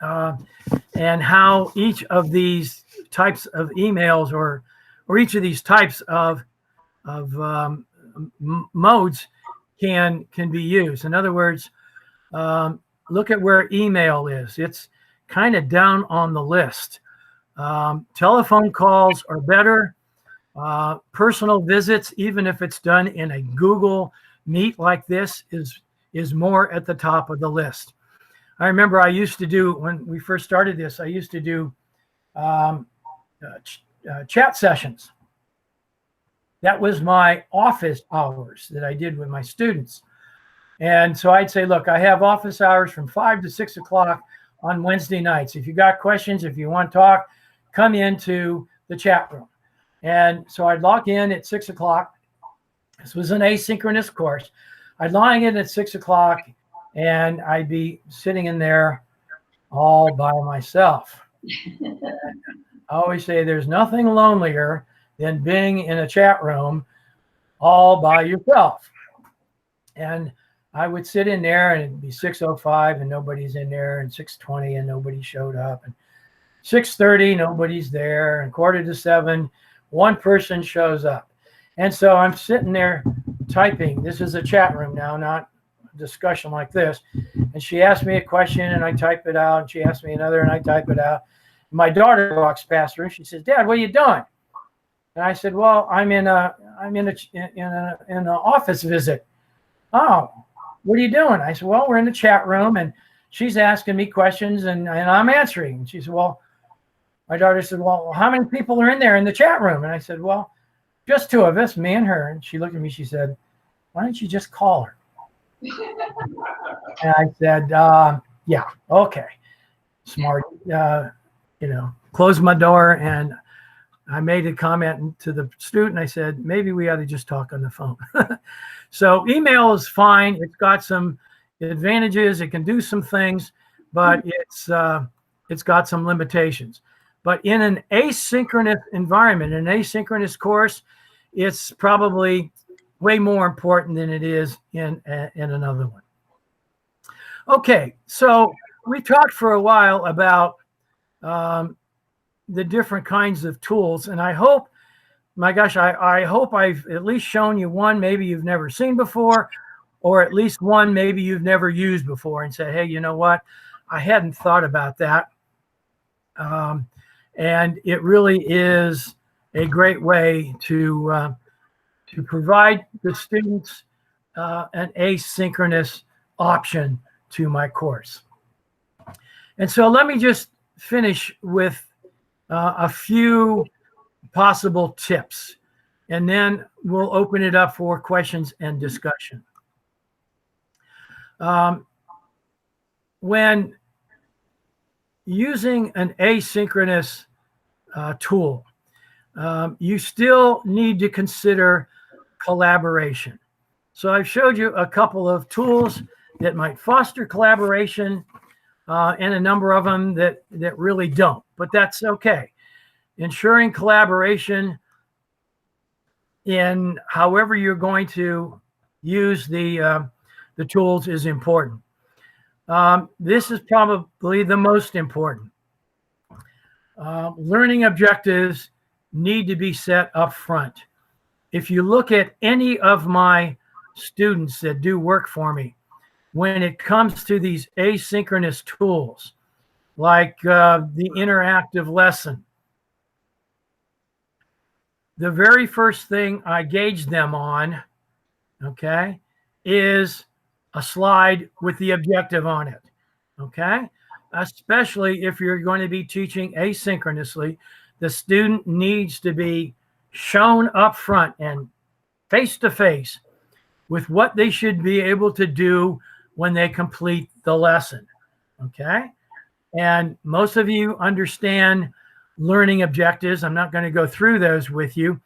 and how each of these types of emails or each of these types of modes can be used. In other words, look at where email is. It's kind of down on the list. Telephone calls are better. Personal visits, even if it's done in a Google Meet like this, is more at the top of the list. I remember I used to do, when we first started this, I used to do chat sessions. That was my office hours that I did with my students. And so I'd say, look, I have office hours from 5 to 6 o'clock on Wednesday nights. If you got questions, if you want to talk, come into the chat room. And so I'd log in at 6 o'clock. This was an asynchronous course. I'd log in at 6 o'clock and I'd be sitting in there all by myself. I always say there's nothing lonelier than being in a chat room all by yourself. And I would sit in there and it'd be 6:05 and nobody's in there, and 6:20 and nobody showed up, and 6:30 nobody's there, and 6:45 one person shows up. And so I'm sitting there typing. This is a chat room now, not a discussion like this. And she asked me a question and I type it out. And she asked me another and I type it out. My daughter walks past her and she says, "Dad, what are you doing?" And I said, "Well, I'm in an office visit." "Oh, what are you doing?" I said, "Well, we're in the chat room and she's asking me questions and I'm answering." And she said, "Well," my daughter said, "Well, how many people are in there in the chat room?" And I said, "Well, just 2 of us, me and her." And she looked at me, she said, "Why don't you just call her?" And I said, "Yeah, okay." Smart, closed my door and I made a comment to the student. I said, maybe we ought to just talk on the phone. So email is fine. It's got some advantages. It can do some things, but it's got some limitations. But in an asynchronous environment, an asynchronous course, it's probably way more important than it is in another one. Okay, so we talked for a while about the different kinds of tools, and I hope, my gosh, I hope I've at least shown you one maybe you've never seen before, or at least one maybe you've never used before, and say, hey, you know what, I hadn't thought about that. And it really is a great way to provide the students an asynchronous option to my course. And so let me just finish with a few possible tips, and then we'll open it up for questions and discussion. When using an asynchronous tool, you still need to consider collaboration. So I've showed you a couple of tools that might foster collaboration, and a number of them that really don't, but that's okay. Ensuring collaboration in however you're going to use the tools is important. This is probably the most important. Learning objectives need to be set up front. If you look at any of my students that do work for me, when it comes to these asynchronous tools, like the interactive lesson, the very first thing I gauge them on, okay, is a slide with the objective on it, okay? Especially if you're going to be teaching asynchronously, the student needs to be shown up front and face to face with what they should be able to do when they complete the lesson, okay? And most of you understand learning objectives. I'm not going to go through those with you,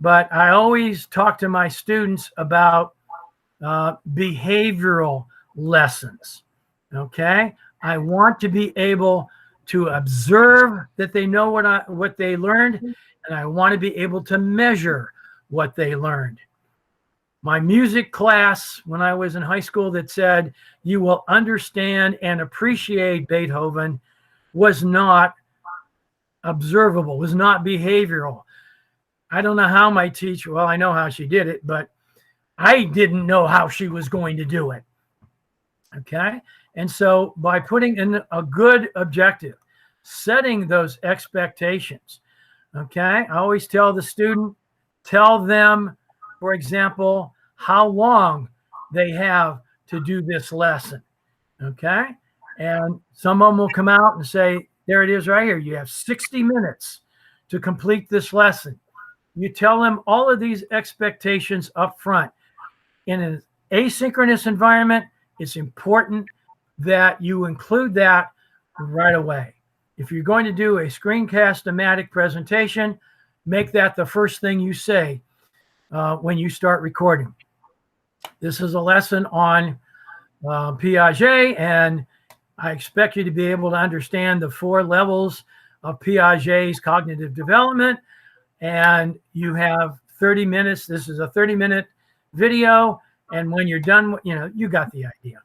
but I always talk to my students about behavioral lessons, okay? I want to be able to observe that they know what they learned, and I want to be able to measure what they learned. My music class when I was in high school that said you will understand and appreciate Beethoven was not observable, was not behavioral. I don't know how my teacher, well, I know how she did it, but I didn't know how she was going to do it. Okay. And so by putting in a good objective, setting those expectations, okay, I always tell the student, tell them, for example, how long they have to do this lesson. Okay. And some of them will come out and say, there it is right here. You have 60 minutes to complete this lesson. You tell them all of these expectations up front. In an asynchronous environment, it's important that you include that right away. If you're going to do a screencast-o-matic presentation, make that the first thing you say when you start recording. This is a lesson on Piaget, and I expect you to be able to understand the 4 levels of Piaget's cognitive development. And you have 30 minutes. This is a 30-minute video. And when you're done, you know, you got the idea.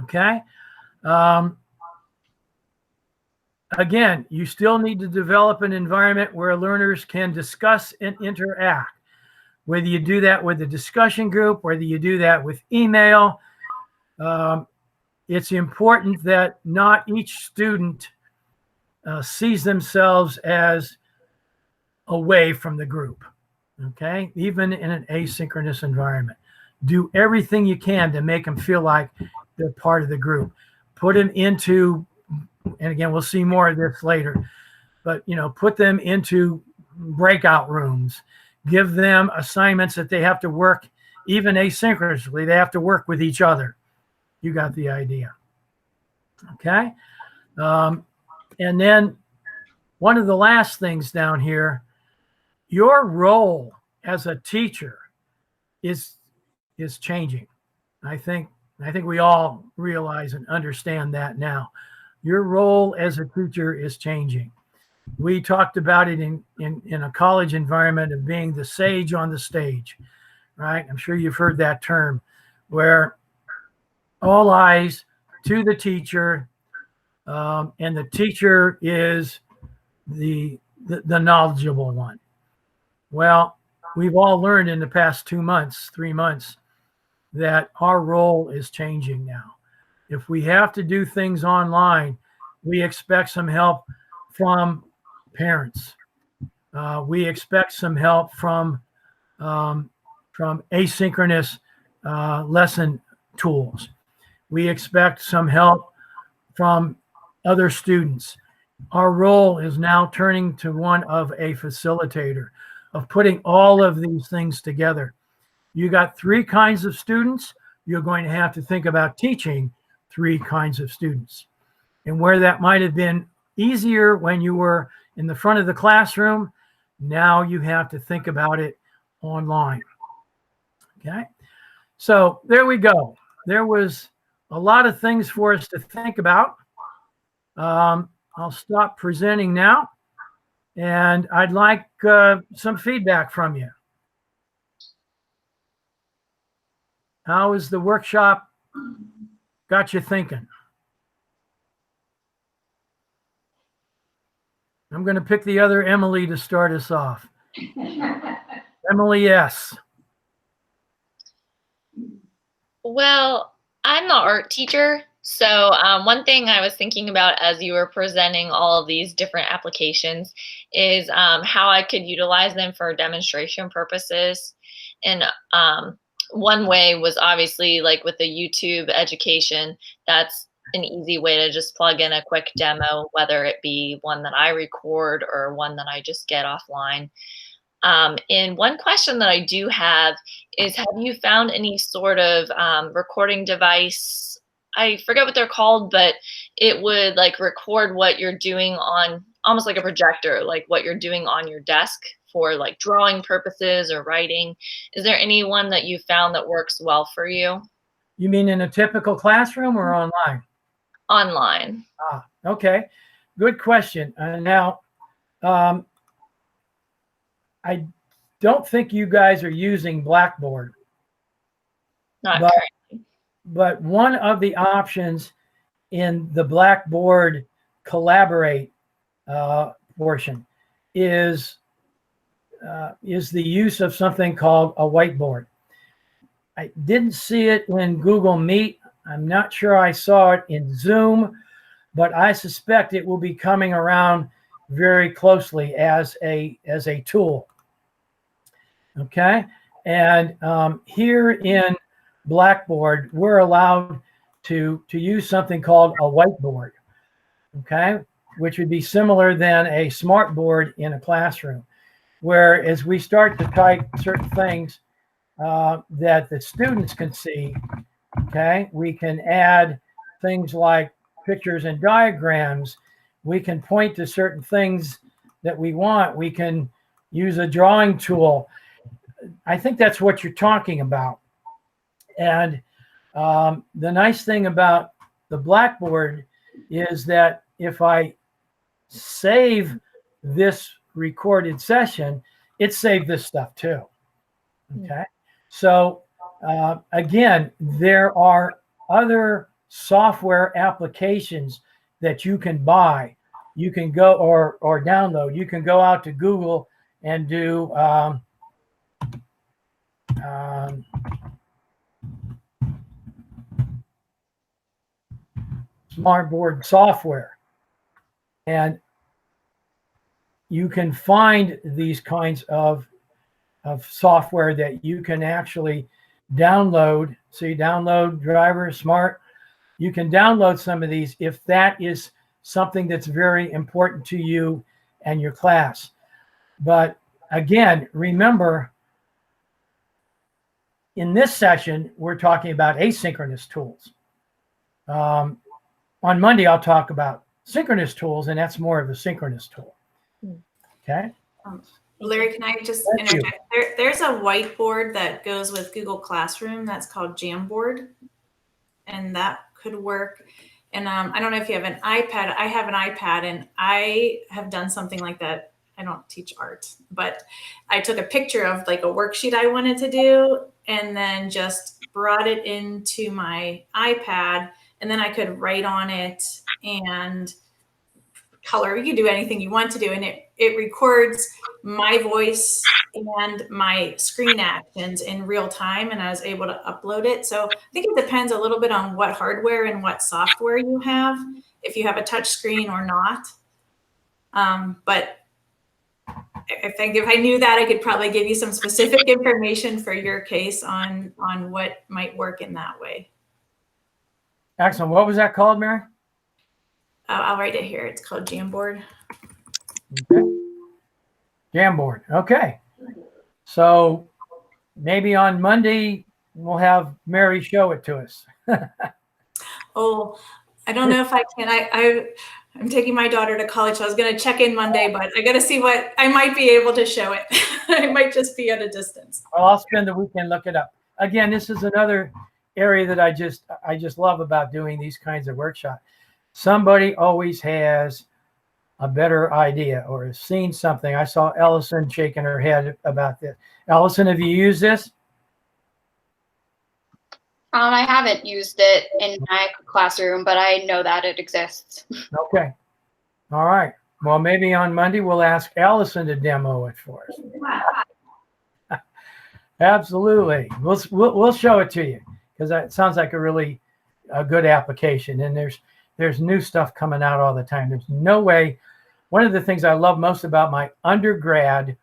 Okay. Again, you still need to develop an environment where learners can discuss and interact. Whether you do that with a discussion group, whether you do that with email, it's important that not each student sees themselves as away from the group, okay? Even in an asynchronous environment. Do everything you can to make them feel like they're part of the group. Put them into, and again, we'll see more of this later, but, you know, put them into breakout rooms. Give them assignments that they have to work, even asynchronously, they have to work with each other. You got the idea, okay? And then one of the last things down here, your role as a teacher is changing. I think we all realize and understand that now. Your role as a teacher is changing. We talked about it in a college environment of being the sage on the stage, right? I'm sure you've heard that term, where all eyes to the teacher, and the teacher is the knowledgeable one. Well, we've all learned in the past 2 months, 3 months, that our role is changing now. If we have to do things online, we expect some help from parents. We expect some help from asynchronous lesson tools. We expect some help from other students. Our role is now turning to one of a facilitator, of putting all of these things together. You got 3 kinds of students. You're going to have to think about teaching 3 kinds of students. And where that might have been easier when you were in the front of the classroom, now you have to think about it online. Okay, so there we go. There was a lot of things for us to think about. I'll stop presenting now, and I'd like some feedback from you. How is the workshop got you thinking? I'm going to pick the other Emily to start us off. Emily S. Well, I'm the art teacher. So one thing I was thinking about as you were presenting all of these different applications is how I could utilize them for demonstration purposes. And one way was obviously like with the YouTube education, that's an easy way to just plug in a quick demo, whether it be one that I record or one that I just get offline. And one question that I do have is, have you found any sort of recording device? I forget what they're called, but it would like record what you're doing on almost like a projector, like what you're doing on your desk for like drawing purposes or writing. Is there any one that you found that works well for you? You mean in a typical classroom or online? Online. Ah, okay. Good question. Now, I don't think you guys are using Blackboard. Not currently. But one of the options in the Blackboard Collaborate portion is the use of something called a whiteboard. I didn't see it in Google Meet. I'm not sure I saw it in Zoom, but I suspect it will be coming around very closely as a tool. Okay, and here in Blackboard, we're allowed to use something called a whiteboard, okay, which would be similar than a smart board in a classroom, where as we start to type certain things that the students can see, okay, we can add things like pictures and diagrams. We can point to certain things that we want. We can use a drawing tool. I think that's what you're talking about. And the nice thing about the Blackboard is that if I save this recorded session, it saved this stuff too. Okay. So again, there are other software applications that you can buy. You can go or download. You can go out to Google and do smartboard software, and you can find these kinds of software that you can actually download. So you download Driver, Smart. You can download some of these if that is something that's very important to you and your class. But again, remember, in this session, we're talking about asynchronous tools. On Monday, I'll talk about synchronous tools, and that's more of a synchronous tool. Okay. Larry, can I just Thank you. interject? There's a whiteboard that goes with Google Classroom that's called Jamboard, and that could work. And I don't know if you have an iPad. I have an iPad, and I have done something like that. I don't teach art, but I took a picture of like a worksheet I wanted to do, and then just brought it into my iPad, and then I could write on it and color. You can do anything you want to do, and it records my voice and my screen actions in real time, and I was able to upload it. So I think it depends a little bit on what hardware and what software you have, if you have a touch screen or not. But I think if I knew that, I could probably give you some specific information for your case on what might work in that way. Excellent. What was that called, Mary? I'll write it here. It's called Jamboard. Okay. Jamboard. Okay. So maybe on Monday we'll have Mary show it to us. Oh, I don't know if I can. I'm taking my daughter to college. So I was going to check in Monday, but I got to see what I might be able to show it. I might just be at a distance. Well, I'll spend the weekend looking it up. Again, this is another area that I just love about doing these kinds of workshops. Somebody always has a better idea or has seen something. I saw Ellison shaking her head about this. Ellison, have you used this? I haven't used it in my classroom, but I know that it exists. Okay. All right. Well, maybe on Monday we'll ask Allison to demo it for us. Absolutely. We'll show it to you because it sounds like a good application. And there's new stuff coming out all the time. There's no way. One of the things I love most about my undergrad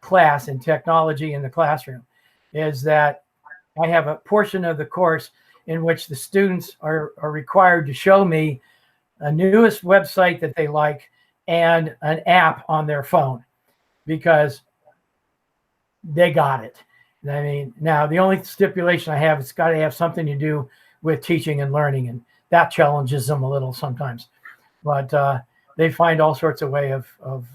class in technology in the classroom is that I have a portion of the course in which the students are required to show me a newest website that they like and an app on their phone because they got it. I mean, now the only stipulation I have, it's got to have something to do with teaching and learning, and that challenges them a little sometimes. But they find all sorts of way of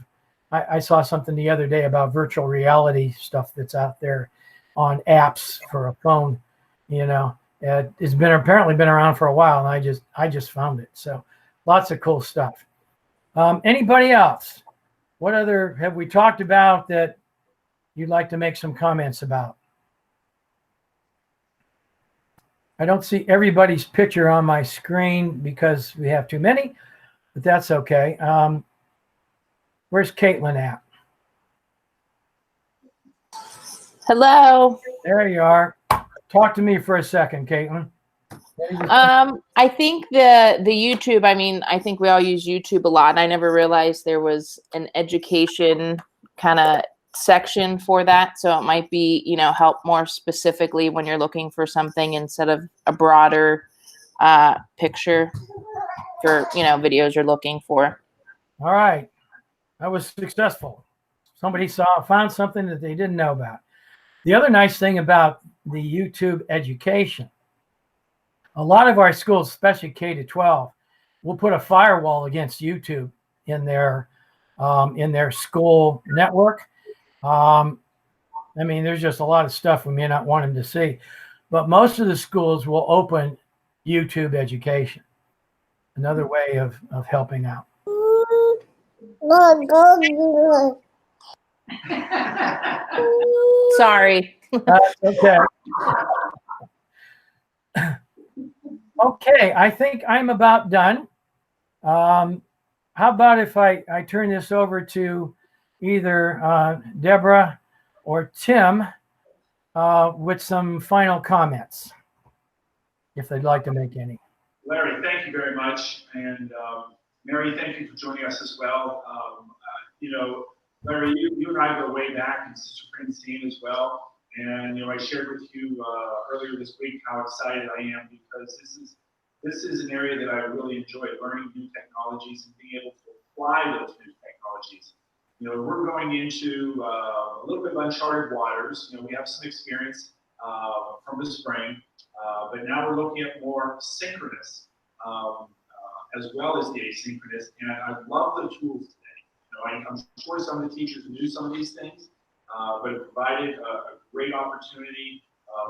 I saw something the other day about virtual reality stuff that's out there on apps for a phone. You know, it's apparently been around for a while, and I just found it. So lots of cool stuff. Anybody else? What other have we talked about that you'd like to make some comments about? I don't see everybody's picture on my screen because we have too many, but that's okay. Where's Caitlin at? Hello. There you are. Talk to me for a second, Caitlin. I think the YouTube, I mean, I think we all use YouTube a lot. I never realized there was an education kind of section for that. So it might be, help more specifically when you're looking for something instead of a broader picture for, videos you're looking for. All right. That was successful. Somebody found something that they didn't know about. The other nice thing about the YouTube education, a lot of our schools, especially K-12, will put a firewall against YouTube in their school network. I mean, there's just a lot of stuff we may not want them to see, but most of the schools will open YouTube education. Another way of helping out. Sorry. Okay. Okay, I think I'm about done. How about if I turn this over to either Deborah or Tim with some final comments, if they'd like to make any. Larry, thank you very much. And Mary, thank you for joining us as well. Larry, you and I go way back in Sister Francine as well. And I shared with you earlier this week how excited I am because this is an area that I really enjoy, learning new technologies and being able to apply those new technologies. We're going into a little bit of uncharted waters. We have some experience from the spring, but now we're looking at more synchronous as well as the asynchronous. And I love the tools today. I'm sure some of the teachers knew some of these things, but it provided a great opportunity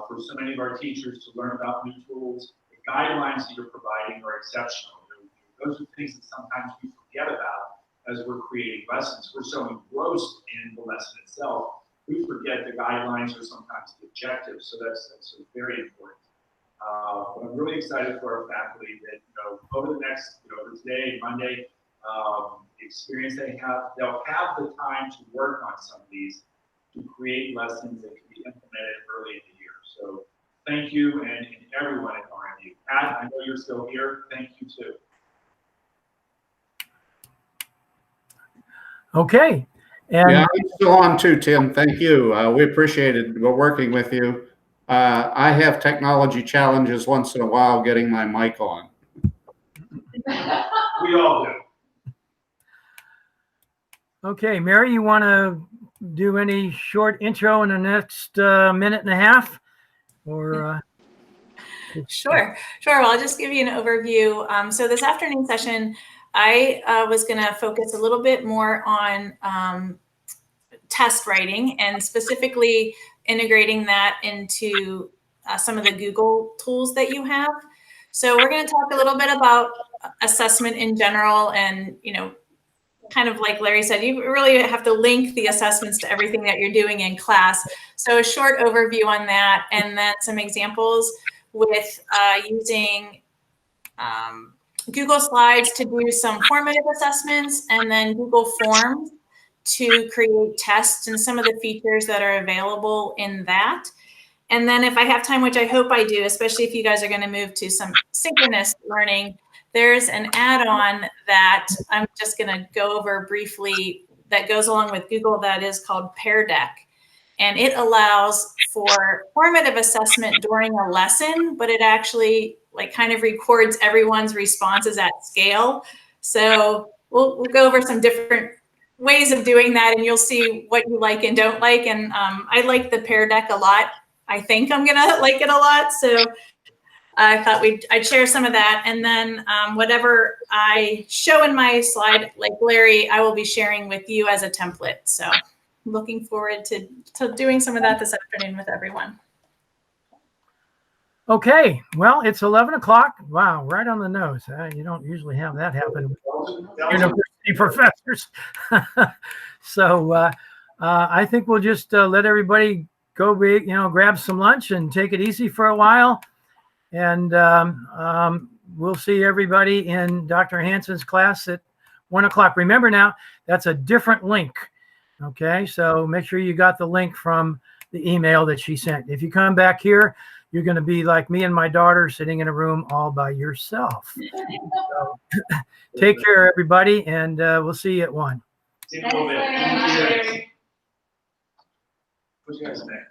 for so many of our teachers to learn about new tools. The guidelines that you're providing are exceptional. Those are things that sometimes we forget about as we're creating lessons. We're so engrossed in the lesson itself, we forget the guidelines or sometimes the objectives. So that's very important. But I'm really excited for our faculty that, over the next, over today, Monday, the experience they have, they'll have the time to work on some of these to create lessons that can be implemented early in the year. So thank you, and everyone at RMU. Pat, I know you're still here. Thank you too. Okay. And yeah, I'm still on too, Tim. Thank you. We appreciated working with you. I have technology challenges once in a while getting my mic on. We all do. Okay, Mary, you want to do any short intro in the next minute and a half? Or Sure. Well, I'll just give you an overview. So this afternoon session, I was going to focus a little bit more on test writing and specifically integrating that into some of the Google tools that you have. So we're going to talk a little bit about assessment in general, and kind of like Larry said, you really have to link the assessments to everything that you're doing in class. So a short overview on that, and then some examples with using Google Slides to do some formative assessments, and then Google Forms to create tests and some of the features that are available in that. And then if I have time, which I hope I do, especially if you guys are going to move to some synchronous learning, there's an add-on that I'm just going to go over briefly that goes along with Google that is called Pear Deck. And it allows for formative assessment during a lesson, but it actually kind of records everyone's responses at scale. So we'll go over some different ways of doing that, and you'll see what you like and don't like. And I like the Pear Deck a lot. I think I'm gonna like it a lot. So I thought I'd share some of that. And then whatever I show in my slide, like Larry, I will be sharing with you as a template. So looking forward to doing some of that this afternoon with everyone. Okay, well, it's 11 o'clock. Wow, right on the nose. You don't usually have that happen with university professors. So I think we'll just let everybody go, grab some lunch and take it easy for a while. And we'll see everybody in Dr. Hansen's class at 1 o'clock. Remember now, that's a different link. Okay, so make sure you got the link from the email that she sent. If you come back here, you're going to be like me and my daughter sitting in a room all by yourself. So, take care, everybody, and we'll see you at 1. See you in a little bit. Thank you. What's your guys' name?